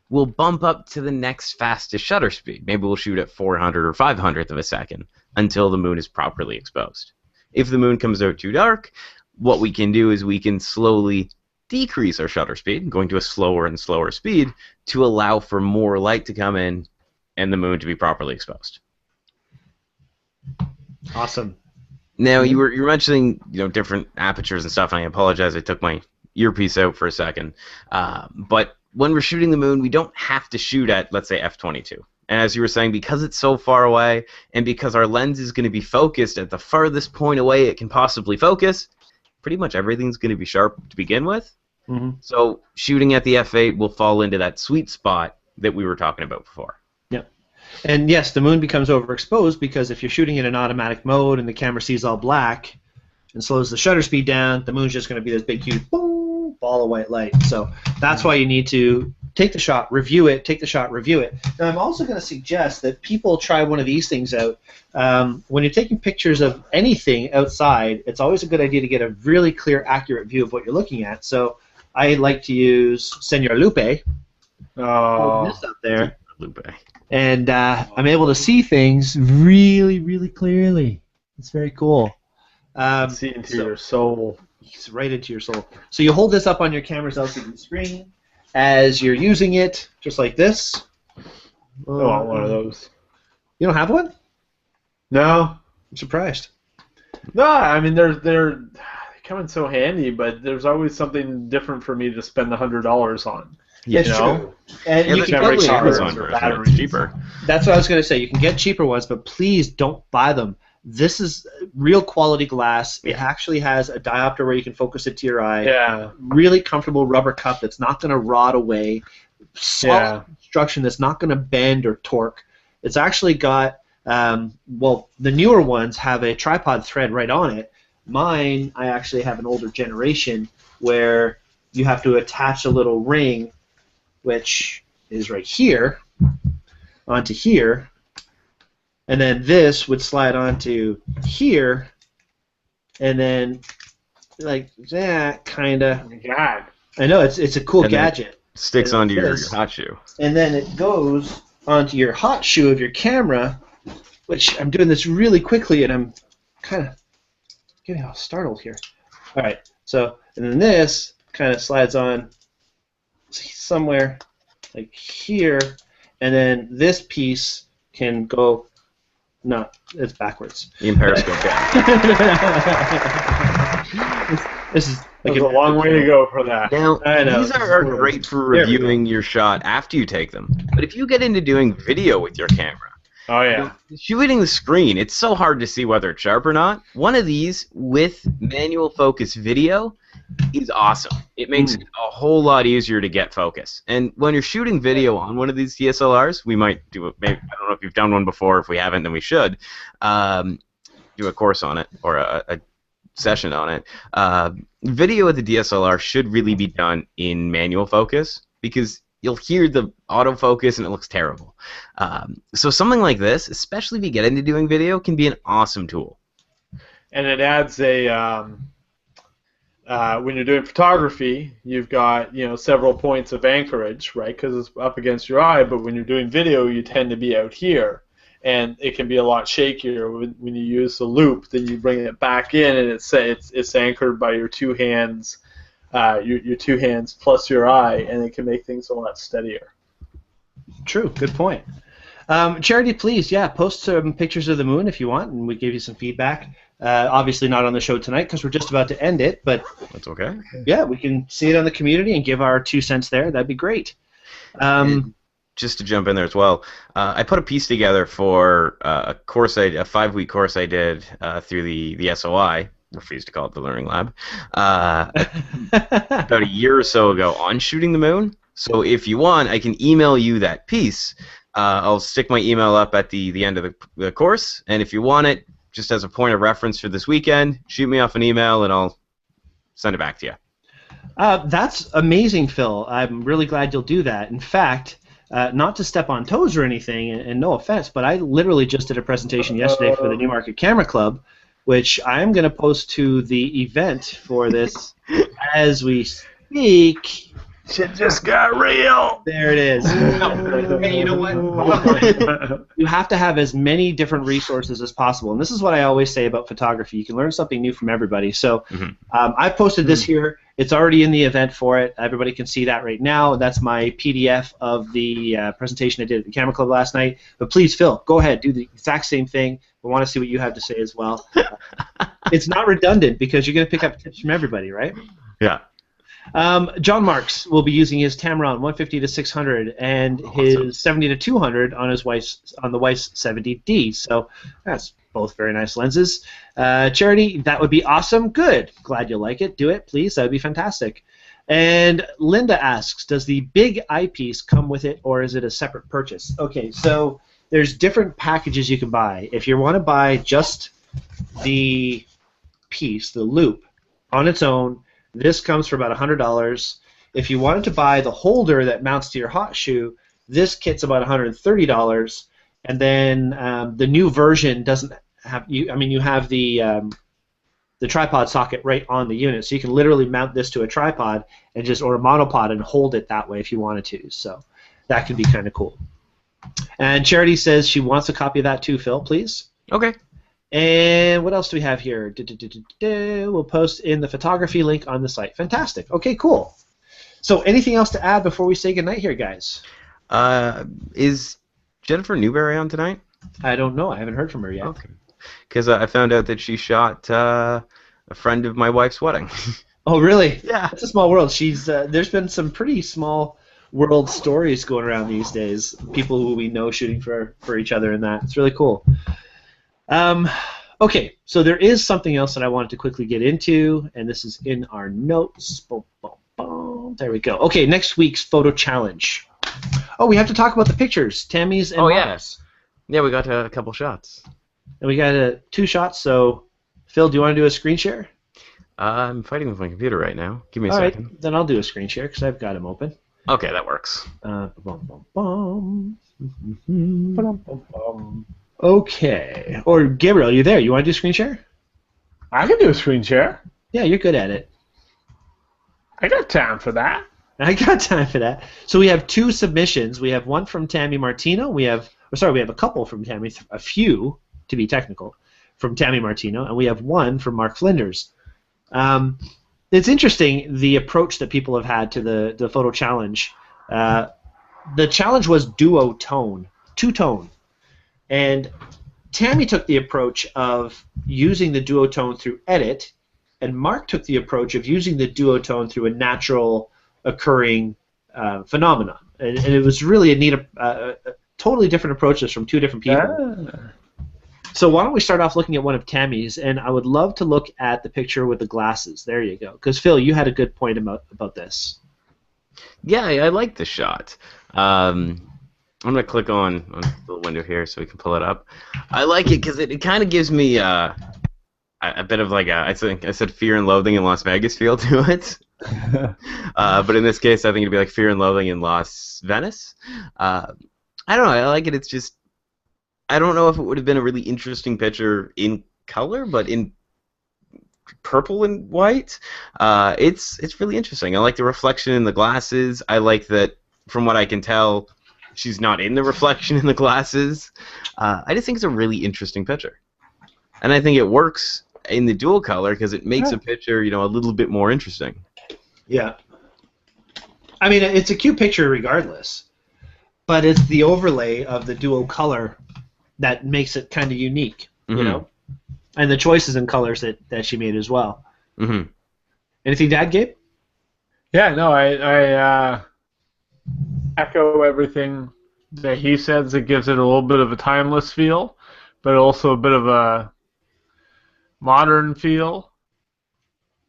we'll bump up to the next fastest shutter speed. Maybe we'll shoot at 400 or 500th of a second until the moon is properly exposed. If the moon comes out too dark, what we can do is we can slowly decrease our shutter speed, going to a slower and slower speed, to allow for more light to come in and the moon to be properly exposed. Awesome. Now, you were mentioning different apertures and stuff, and I apologize, I took my earpiece out for a second. But when we're shooting the moon, we don't have to shoot at, let's say, f22. And as you were saying, because it's so far away, and because our lens is going to be focused at the farthest point away it can possibly focus, pretty much everything's going to be sharp to begin with. So shooting at the f8 will fall into that sweet spot that we were talking about before. Yep. And yes, the moon becomes overexposed because if you're shooting in an automatic mode and the camera sees all black and slows the shutter speed down, the moon's just going to be this big, huge boom. ball of white light. So that's why you need to take the shot, review it, take the shot, review it. Now I'm also going to suggest that people try one of these things out. When you're taking pictures of anything outside, it's always a good idea to get a really clear, accurate view of what you're looking at. So I like to use Senor Lupe. Hold this up there. Lupe. And I'm able to see things really, really clearly. It's very cool. See into your soul. It's right into your soul. So you hold this up on your camera's LCD screen as you're using it, just like this. I want one of those. You don't have one? No. I'm surprised. No, I mean they come in so handy, but there's always something different for me to spend $100 on. Yeah, it's true. And yeah, you can probably get Amazon version. It's cheaper. That's what I was going to say. You can get cheaper ones, but please don't buy them. This is real quality glass. It actually has a diopter where you can focus it to your eye. Yeah. Really comfortable rubber cup that's not going to rot away. Solid construction that's not going to bend or torque. It's actually got, well, the newer ones have a tripod thread right on it. Mine, I actually have an older generation where you have to attach a little ring, which is right here, onto here. And then this would slide onto here, and then like that, kind of. Oh my God. I know, it's a cool gadget. Sticks onto your hot shoe. And then it goes onto your hot shoe of your camera, which I'm doing this really quickly, and I'm kind of getting all startled here. All right, so, and then this kind of slides on somewhere like here, and then this piece can go. No, it's backwards. In Periscope, This is like a long way to go for that. Now, I know. these are great for reviewing your shot after you take them. But if you get into doing video with your camera, oh yeah, shooting the screen, it's so hard to see whether it's sharp or not. One of these with manual focus video is awesome. It makes it a whole lot easier to get focus. And when you're shooting video on one of these DSLRs, we might do it. Maybe, I don't know if you've done one before. If we haven't, then we should do a course on it or a session on it. Video with the DSLR should really be done in manual focus because you'll hear the autofocus and it looks terrible. So something like this, especially if you get into doing video, can be an awesome tool. And it adds a when you're doing photography, you've got several points of anchorage, right? Because it's up against your eye. But when you're doing video, you tend to be out here, and it can be a lot shakier when you use the loop. Then you bring it back in, and it's anchored by your two hands, your two hands plus your eye, and it can make things a lot steadier. True. Good point. Charity, please, post some pictures of the moon if you want, and we give you some feedback. Obviously not on the show tonight because we're just about to end it, but that's okay. Yeah, we can see it on the community and give our 2 cents there. That'd be great. Just to jump in there as well, I put a piece together for a 5-week course I did through the SOI. Refuse to call it the Learning Lab. About a year or so ago on shooting the moon. So if you want, I can email you that piece. I'll stick my email up at the end of the course, and if you want it, just as a point of reference for this weekend, shoot me off an email and I'll send it back to you. That's amazing, Phil. I'm really glad you'll do that. In fact, not to step on toes or anything, and no offense, but I literally just did a presentation yesterday for the Newmarket Camera Club, which I'm going to post to the event for this as we speak. Shit just got real. There it is. Hey, you know what? You have to have as many different resources as possible, and this is what I always say about photography. You can learn something new from everybody. So I posted this here. It's already in the event for it. Everybody can see that right now. That's my PDF of the presentation I did at the Camera Club last night. But please, Phil, go ahead. Do the exact same thing. We want to see what you have to say as well. It's not redundant because you're going to pick up tips from everybody, right? Yeah. John Marks will be using his Tamron 150 to 600 and his 70 to 200 on the Weiss 70D. So that's both very nice lenses. Charity, that would be awesome. Good. Glad you like it. Do it, please. That would be fantastic. And Linda asks, does the big eyepiece come with it, or is it a separate purchase? Okay, so there's different packages you can buy. If you want to buy just the piece, the loop, on its own, This comes for about $100. If you wanted to buy the holder that mounts to your hot shoe, this kit's about $130. And then the new version doesn't have you have the tripod socket right on the unit, so you can literally mount this to a tripod or a monopod and hold it that way if you wanted to. So that could be kind of cool. And Charity says she wants a copy of that too, Phil, please. Okay. And what else do we have here? We'll post in the photography link on the site. Fantastic. Okay, cool. So anything else to add before we say goodnight here, guys? Is Jennifer Newberry on tonight? I don't know. I haven't heard from her yet. Okay. Because I found out that she shot a friend of my wife's wedding. Oh, really? Yeah. It's a small world. She's there's been some pretty small world stories going around these days. People who we know shooting for each other and that. It's really cool. Okay, so there is something else that I wanted to quickly get into, and this is in our notes. Boom, boom, boom. There we go. Okay, next week's photo challenge. Oh, we have to talk about the pictures. Tammy's and Mark's. Yeah, we got a couple shots. And we got 2 shots, so Phil, do you want to do a screen share? I'm fighting with my computer right now. Give me a All second. right, then I'll do a screen share because I've got them open. Okay, that works. Okay. Or Gabriel, are you there? You want to do screen share? I can do a screen share. Yeah, you're good at it. I got time for that. I got time for that. So we have 2 submissions. We have one from Tammy Martino. We have a couple from Tammy, a few to be technical, from Tammy Martino, and we have one from Mark Flinders. It's interesting the approach that people have had to the photo challenge. The challenge was duo tone, 2-tone, and Tammy took the approach of using the duotone through edit, and Mark took the approach of using the duotone through a natural occurring phenomena. And it was really a totally different approaches from 2 different people. So why don't we start off looking at one of Tammy's, and I would love to look at the picture with the glasses. There you go. Because, Phil, you had a good point about this. Yeah, I like the shot. I'm going to click on the little window here so we can pull it up. I like it because it kind of gives me a bit of like I think I said Fear and Loathing in Las Vegas feel to it. But in this case, I think it'd be like Fear and Loathing in Las Venice. I don't know. I like it. It's just I don't know if it would have been a really interesting picture in color, but in purple and white, it's really interesting. I like the reflection in the glasses. I like that, from what I can tell, she's not in the reflection in the glasses. I just think it's a really interesting picture, and I think it works in the dual color because it makes a picture, a little bit more interesting. Yeah. I mean, it's a cute picture regardless, but it's the overlay of the dual color that makes it kind of unique, you know, and the choices in colors that she made as well. Mm-hmm. Anything to add, Gabe? Yeah, no, I echo everything that he says. It gives it a little bit of a timeless feel, but also a bit of a modern feel,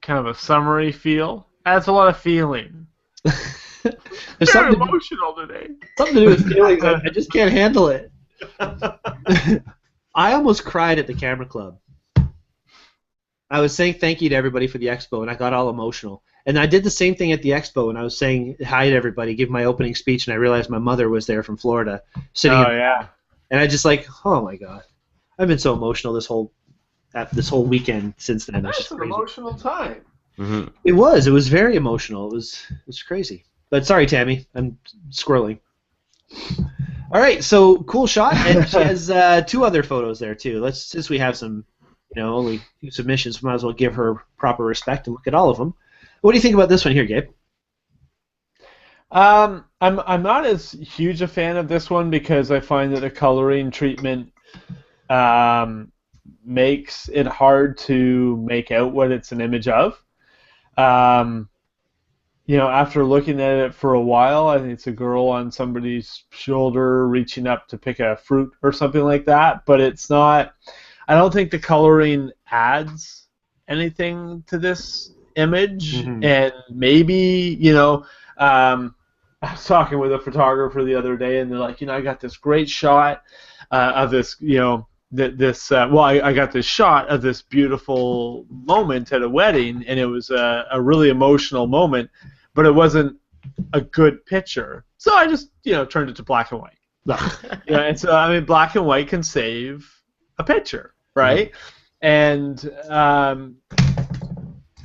kind of a summery feel. Adds a lot of feeling. There's Very emotional today. Something to do with feelings. I just can't handle it. I almost cried at the camera club. I was saying thank you to everybody for the expo, and I got all emotional. And I did the same thing at the expo, and I was saying hi to everybody, give my opening speech, and I realized my mother was there from Florida, sitting. Oh yeah. And I just oh my god, I've been so emotional this whole weekend since then. That's an emotional time. Mm-hmm. It was very emotional. It was crazy. But sorry, Tammy, I'm squirreling. All right, so cool shot, and she has 2 other photos there too. Since we have some, only 2 submissions, we might as well give her proper respect and look at all of them. What do you think about this one here, Gabe? I'm not as huge a fan of this one because I find that the coloring treatment makes it hard to make out what it's an image of. After looking at it for a while, I think it's a girl on somebody's shoulder reaching up to pick a fruit or something like that, but it's not. I don't think the coloring adds anything to this image, and maybe, I was talking with a photographer the other day, and they're like, I got this great shot of this, I got this shot of this beautiful moment at a wedding, and it was a really emotional moment, but it wasn't a good picture. So I just turned it to black and white. And so I mean, black and white can save a picture, right? And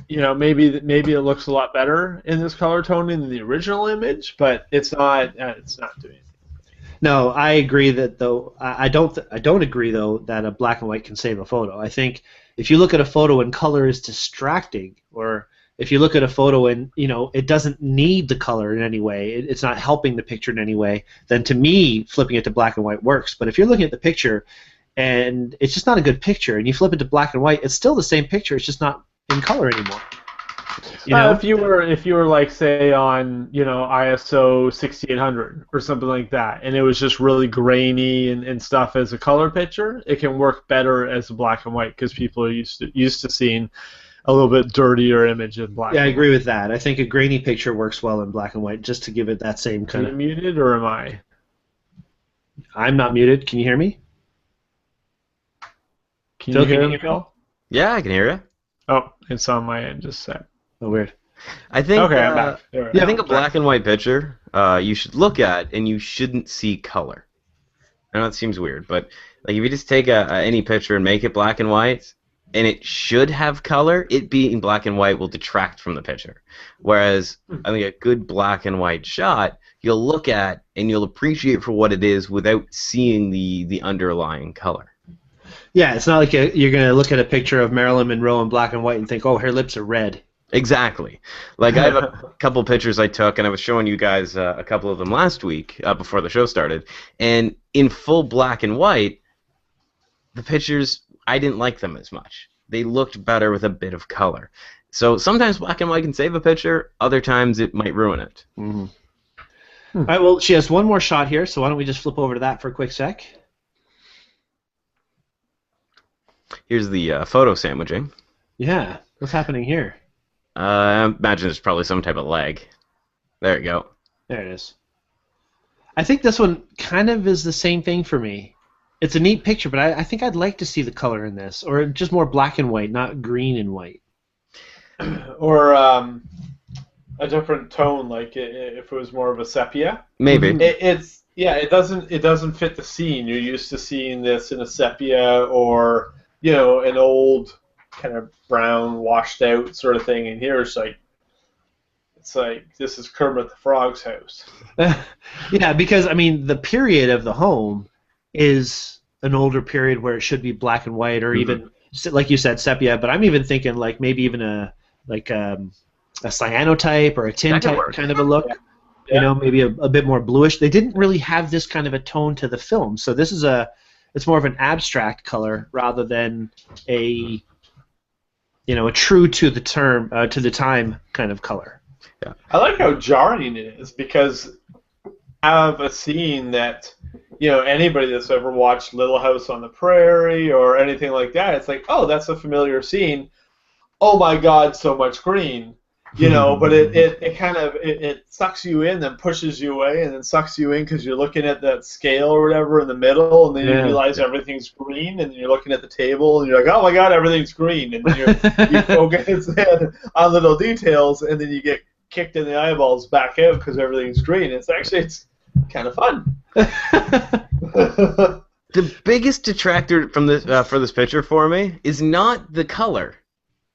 maybe it looks a lot better in this color toning than the original image, but it's not doing it. No, I agree that though. I don't agree though that a black and white can save a photo. I think if you look at a photo and color is distracting, or if you look at a photo and it doesn't need the color in any way, it's not helping the picture in any way, then to me flipping it to black and white works. But if you're looking at the ppicture and it's just not a good picture, and you flip it to black and white, it's still the same picture. It's just not in color anymore. If you were like, say, on ISO 6800 or something like that, and it was just really grainy and stuff as a color picture, it can work better as a black and white because people are used to seeing a little bit dirtier image in black. Yeah, I and agree white. with that. I think a grainy picture works well in black and white, just to give it that same kind of. Are you muted or am I? I'm not muted. Can you hear me? Can Phil, you hear can me, you hear me? Phil? Yeah, I can hear you. Oh, it's on my end. Just a sec. Oh, weird. I think. Okay, I'm back. All right. I think a black and white picture you should look at, and you shouldn't see color. I know it seems weird, but like if you just take any picture and make it black and white, and it should have color, it being black and white will detract from the picture. Whereas I think a good black and white shot, you'll look at and you'll appreciate for what it is without seeing the underlying color. Yeah, it's not like you're going to look at a picture of Marilyn Monroe in black and white and think, oh, her lips are red. Exactly. Like I have a couple pictures I took, and I was showing you guys a couple of them last week before the show started. And in full black and white, the pictures, I didn't like them as much. They looked better with a bit of color. So sometimes black and white can save a picture. Other times it might ruin it. Mm-hmm. All right, well, she has one more shot here, so why don't we just flip over to that for a quick sec? Here's the photo sandwiching. Yeah, what's happening here? I imagine it's probably some type of lag. There you go. There it is. I think this one kind of is the same thing for me. It's a neat picture, but I think I'd like to see the color in this, or just more black and white, not green and white. Or a different tone, like if it was more of a sepia. Maybe. It doesn't fit the scene. You're used to seeing this in a sepia or an old kind of brown washed out sort of thing, and here it's like this is Kermit the Frog's house. Yeah, because I mean the period of the home is an older period where it should be black and white, or even like you said sepia. But I'm even thinking like maybe even a cyanotype or a tin type kind of a look. Yeah. Maybe a bit more bluish. They didn't really have this kind of a tone to the film, so this is it's more of an abstract color rather than a true to the time kind of color. Yeah. I like how jarring it is because I have a scene that anybody that's ever watched Little House on the Prairie or anything like that, it's like, oh, that's a familiar scene. Oh my God, so much green. But it kind of it sucks you in, then pushes you away, and then sucks you in because you're looking at that scale or whatever in the middle, and then you realize everything's green, and then you're looking at the table, and you're like, oh my God, everything's green, and then you focus in on little details, and then you get kicked in the eyeballs back out because everything's green. It's kind of fun. The biggest detractor from this for this picture for me is not the color;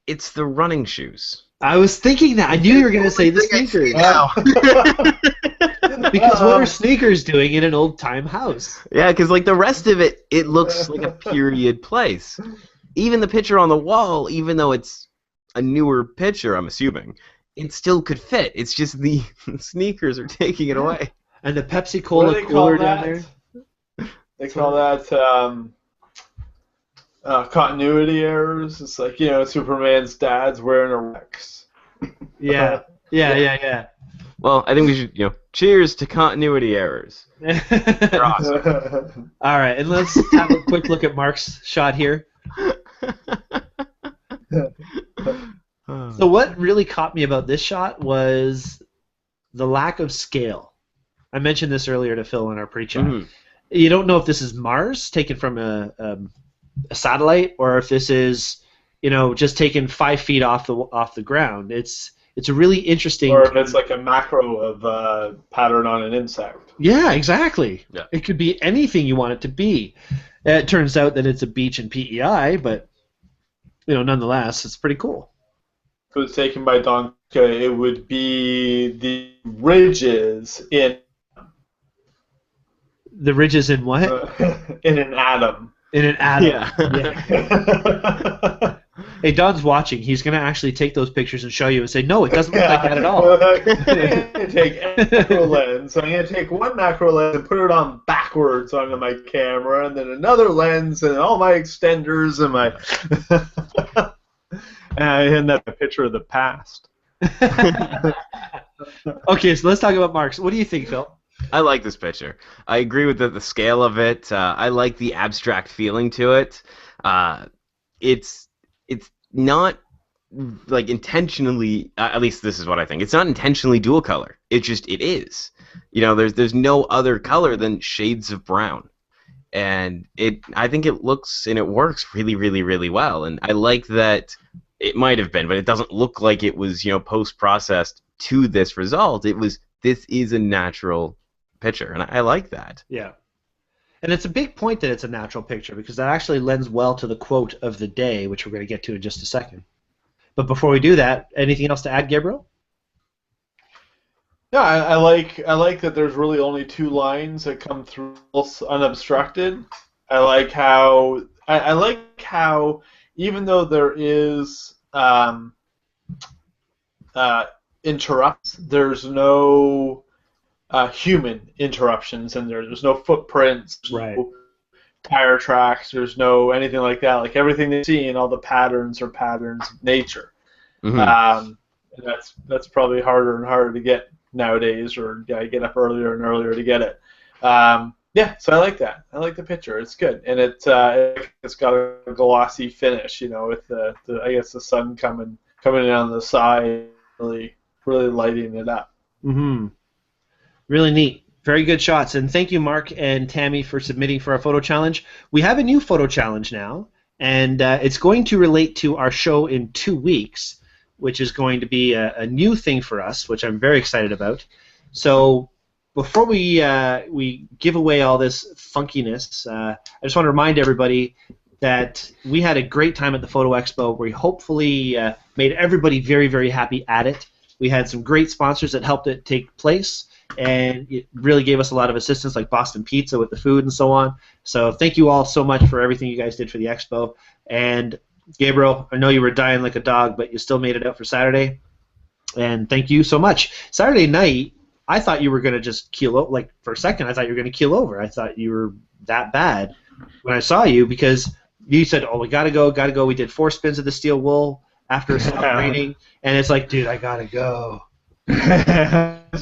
it's the running shoes. I was thinking that. I knew you were going to say the sneakers. Because what are sneakers doing in an old-time house? Yeah, because like the rest of it, it looks like a period place. Even the picture on the wall, even though it's a newer picture, I'm assuming, it still could fit. It's just the sneakers are taking it away. And the Pepsi Cola cooler down there. They call that continuity errors. It's like Superman's dad's wearing a Rex. Yeah. Well, I think we should cheers to continuity errors. They're awesome. All right, and let's have a quick look at Mark's shot here. So what really caught me about this shot was the lack of scale. I mentioned this earlier to Phil in our pre-chat. You don't know if this is Mars taken from a satellite, or if this is, just taken 5 feet off the ground. It's a really interesting. Or if it's like a macro of pattern on an insect. Yeah, exactly. Yeah. It could be anything you want it to be. It turns out that it's a beach in PEI, but nonetheless, it's pretty cool. If it was taken by Donka, it would be the ridges in The ridges in what? in an atom. In an atom. Yeah. Hey, Don's watching. He's going to actually take those pictures and show you and say, no, it doesn't look like that at all. I'm going to take a macro lens. I'm going to take one macro lens and put it on backwards onto my camera, and then another lens and all my extenders and my... and I end up a picture of the past. Okay, so let's talk about Marks. What do you think, Phil? I like this picture. I agree with the scale of it. I like the abstract feeling to it. It's not like intentionally. At least this is what I think. It's not intentionally dual color. It is. There's no other color than shades of brown, and I think it looks and it works really, really, really well. And I like that. It might have been, but it doesn't look like it was post-processed to this result. This is a natural picture, and I like that. Yeah. And it's a big point that it's a natural picture, because that actually lends well to the quote of the day, which we're going to get to in just a second. But before we do that, anything else to add, Gabriel? Yeah, I like that there's really only 2 lines that come through unobstructed. I like how even though there is interrupts, there's no human interruptions in there. There's no footprints, Right. no tire tracks, there's no anything like that. Like everything they see in all the patterns are patterns of nature. Mm-hmm. And that's probably harder and harder to get nowadays, or get up earlier and earlier to get it. Yeah, so I like that. I like the picture. It's good, and it's got a glossy finish, with the I guess the sun coming in on the side, really lighting it up. Mm-hmm. Really neat. Very good shots. And thank you, Mark and Tammy, for submitting for our photo challenge. We have a new photo challenge now, and it's going to relate to our show in 2 weeks, which is going to be a new thing for us, which I'm very excited about. So before we give away all this funkiness, I just want to remind everybody that we had a great time at the Photo Expo. We hopefully made everybody very, very happy at it. We had some great sponsors that helped it take place, and it really gave us a lot of assistance, like Boston Pizza with the food and so on. So thank you all so much for everything you guys did for the Expo. And Gabriel, I know you were dying like a dog, but you still made it out for Saturday. And thank you so much. Saturday night, I thought you were going to just keel over. Like, for a second, I thought you were going to keel over. I thought you were that bad when I saw you, because you said, oh, we got to go. We did 4 spins of the steel wool after it stopped raining. And it's like, dude, I got to go.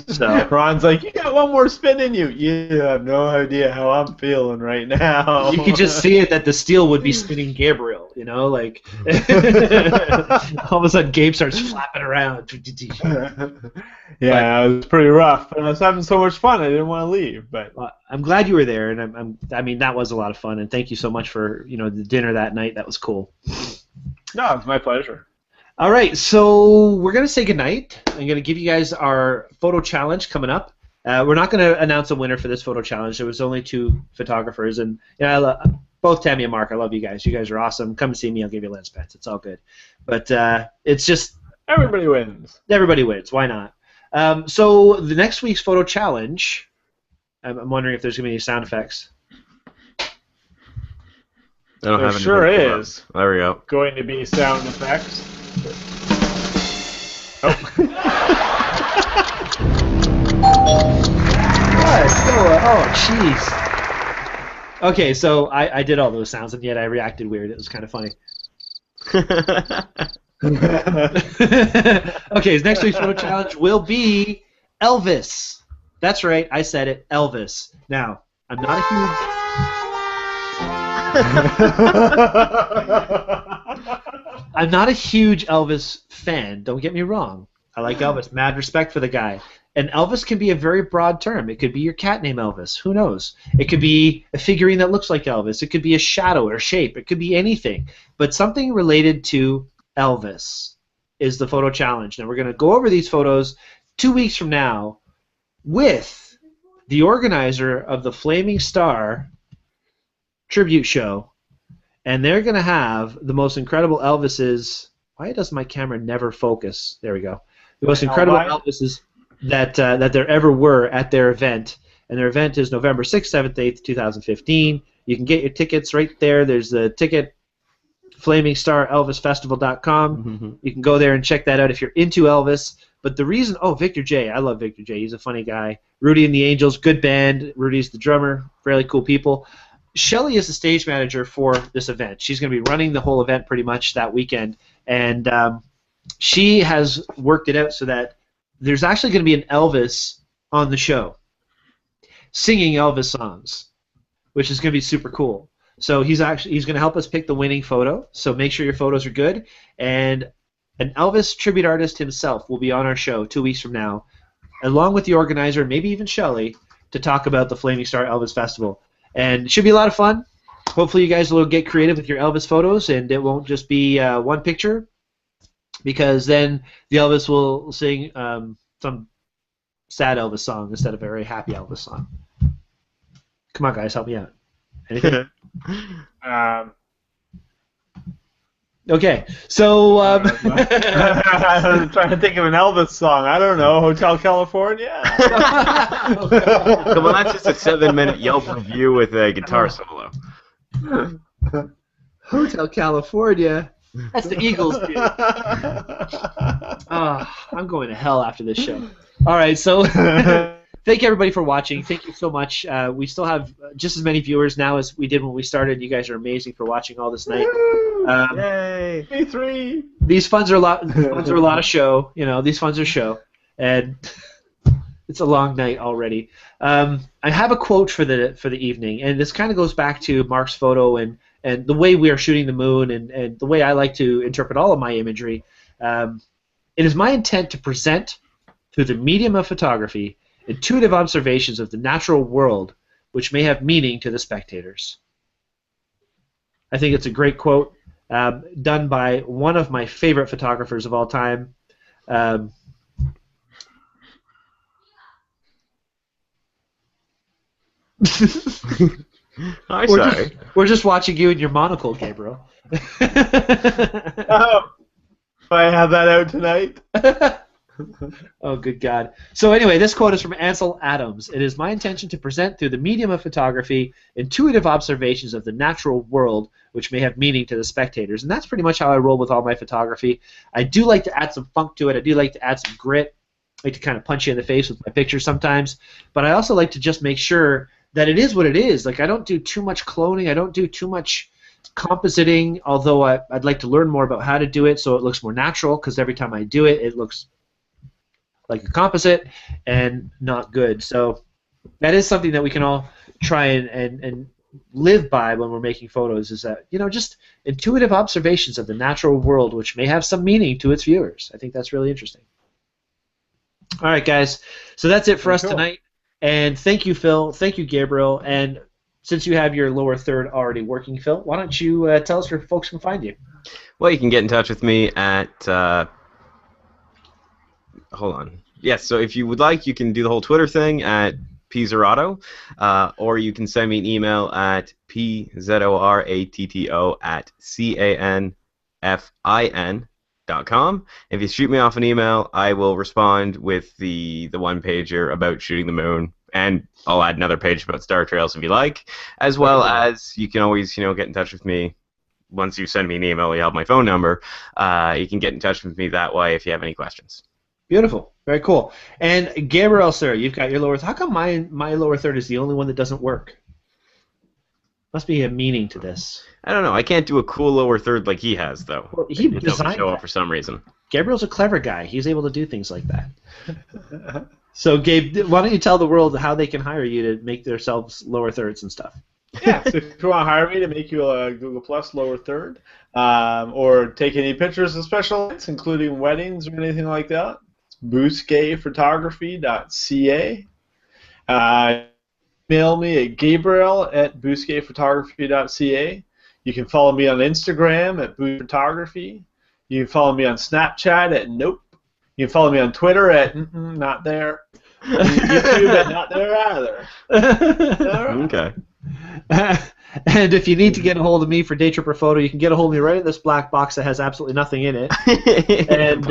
So Ron's like, you got 1 more spin in you. You have no idea how I'm feeling right now. you could just see it that the steel would be spinning Gabriel, like all of a sudden Gabe starts flapping around. Yeah, it was pretty rough, but I was having so much fun I didn't want to leave. But I'm glad you were there, and I mean that was a lot of fun, and thank you so much for the dinner that night. That was cool. No, it's my pleasure. All right, so we're going to say goodnight. I'm going to give you guys our photo challenge coming up. We're not going to announce a winner for this photo challenge. There was only 2 photographers, and both Tammy and Mark, I love you guys. You guys are awesome. Come and see me. I'll give you lens pets. It's all good. But it's just... Everybody wins. Everybody wins. Why not? So the next week's photo challenge, I'm wondering if there's going to be any sound effects. There sure is. There we go. Going to be sound effects. Oh. Jeez. Okay, so I did all those sounds, and yet I reacted weird. It was kind of funny. Okay, next week's photo challenge will be Elvis. That's right, I said it, Elvis. Now, I'm not a huge... I'm not a huge Elvis fan, don't get me wrong. I like Elvis, mad respect for the guy. And Elvis can be a very broad term. It could be your cat named Elvis. Who knows? It could be a figurine that looks like Elvis. It could be a shadow or shape. It could be anything. But something related to Elvis is the photo challenge. Now we're going to go over these photos 2 weeks from now with the organizer of the Flaming Star tribute show. And they're going to have the most incredible Elvises. Why does my camera never focus? There we go. The most incredible Elvises that there ever were at their event, and their event is November 6th, 7th, 8th, 2015. You can get your tickets right there. There's the ticket, FlamingStarElvisFestival.com. Mm-hmm. You can go there and check that out if you're into Elvis. But the reason, Victor J. I love Victor J. He's a funny guy. Rudy and the Angels, good band. Rudy's the drummer, fairly cool people. Shelly is the stage manager for this event. She's going to be running the whole event pretty much that weekend, and she has worked it out so that there's actually going to be an Elvis on the show singing Elvis songs, which is going to be super cool. So he's going to help us pick the winning photo, so make sure your photos are good. And an Elvis tribute artist himself will be on our show 2 weeks from now, along with the organizer, maybe even Shelly, to talk about the Flaming Star Elvis Festival. And it should be a lot of fun. Hopefully you guys will get creative with your Elvis photos, and it won't just be one picture, because then the Elvis will sing some sad Elvis song instead of a very happy Elvis song. Come on, guys, help me out. Anything? Okay, so I'm trying to think of an Elvis song. I don't know. Hotel California. Come on, that's just a 7-minute Yelp review with a guitar solo. Hotel California. That's the Eagles, dude. I'm going to hell after this show. All right, so thank you everybody for watching. Thank you so much. We still have just as many viewers now as we did when we started. You guys are amazing for watching all this night. Yay! Me3. These funds are a lot. Funds are a lot of show. You know, these funds are show, and it's a long night already. I have a quote for the evening, and this kind of goes back to Mark's photo and the way we are shooting the moon, and the way I like to interpret all of my imagery. It is my intent to present, through the medium of photography, intuitive observations of the natural world which may have meaning to the spectators. I think it's a great quote, done by one of my favorite photographers of all time. I'm sorry. We're just watching you in your monocle, Gabriel. Oh, I have that out tonight. Oh, good God. So anyway, this quote is from Ansel Adams. It is my intention to present through the medium of photography intuitive observations of the natural world which may have meaning to the spectators. And that's pretty much how I roll with all my photography. I do like to add some funk to it. I do like to add some grit. I like to kind of punch you in the face with my pictures sometimes. But I also like to just make sure that it is what it is. Like, I don't do too much cloning. I don't do too much compositing, although I'd like to learn more about how to do it so it looks more natural, because every time I do it, it looks like a composite and not good. So that is something that we can all try and live by when we're making photos, is that, you know, just intuitive observations of the natural world which may have some meaning to its viewers. I think that's really interesting. All right, guys. So that's it for us tonight. And thank you, Phil. Thank you, Gabriel. And since you have your lower third already working, Phil, why don't you tell us where folks can find you? Well, you can get in touch with me at... hold on. Yes, so if you would like, you can do the whole Twitter thing at pzerato, or you can send me an email at pzoratto@canfin.com. If you shoot me off an email, I will respond with the one-pager about shooting the moon, and I'll add another page about Star Trails if you like, as well as you can always, you know, get in touch with me. Once you send me an email, you have my phone number. You can get in touch with me that way if you have any questions. Beautiful. Very cool. And Gabriel, sir, you've got your lower third. How come my lower third is the only one that doesn't work? Must be a meaning to this. I don't know. I can't do a cool lower third like he has, though. Well, he It doesn't designed show that. up for some reason. Gabriel's a clever guy. He's able to do things like that. So, Gabe, why don't you tell the world how they can hire you to make themselves lower thirds and stuff? Yeah, so if you want to hire me to make you a Google Plus lower third, or take any pictures of special events, including weddings or anything like that, it's bousquetphotography.ca. Email me at gabriel@bousquetphotography.ca. You can follow me on Instagram at bousquetphotography. You can follow me on Snapchat at nope. You can follow me on Twitter at not there. YouTube at not there either. Okay. And if you need to get a hold of me for Daytripper Photo, you can get a hold of me right in this black box that has absolutely nothing in it. And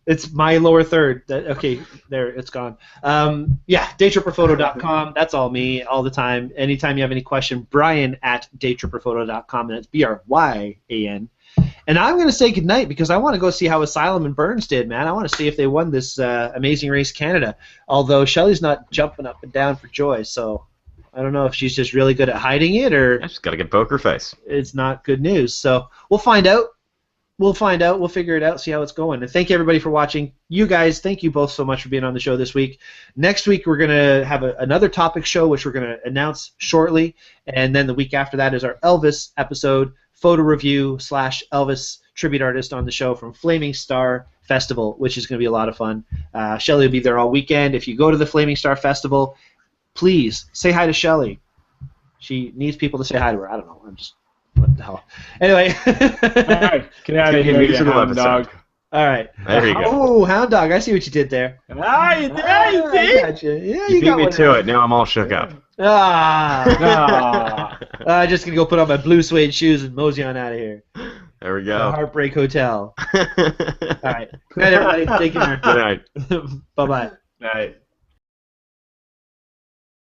it's my lower third. Okay, there, it's gone. Yeah, daytripperphoto.com. That's all me, all the time. Anytime you have any question, Brian@daytripperphoto.com, and it's BRYAN. And I'm going to say goodnight because I want to go see how Asylum and Burns did, man. I want to see if they won this Amazing Race Canada. Although Shelley's not jumping up and down for joy, so I don't know if she's just really good at hiding it or I just got a good poker face. it's not good news. So we'll find out. We'll find out. We'll figure it out, see how it's going. And thank you, everybody, for watching. You guys, thank you both so much for being on the show this week. Next week, we're going to have another topic show, which we're going to announce shortly. And then the week after that is our Elvis episode, photo review / Elvis tribute artist on the show from Flaming Star Festival, which is going to be a lot of fun. Shelley will be there all weekend. If you go to the Flaming Star Festival, please say hi to Shelley. She needs people to say hi to her. I don't know. I'm just... What the hell? Anyway. All right, get out of here, you hound dog. All right. There you go. Oh, Hound Dog, I see what you did there. Ah, you did. I got you. Yeah, You beat got me one to there. it. Now I'm all shook up. Ah. I'm just going to go put on my blue suede shoes and mosey on out of here. There we The go. Heartbreak Hotel. All right. Good night, everybody. Take care. Good night. Bye-bye. Night.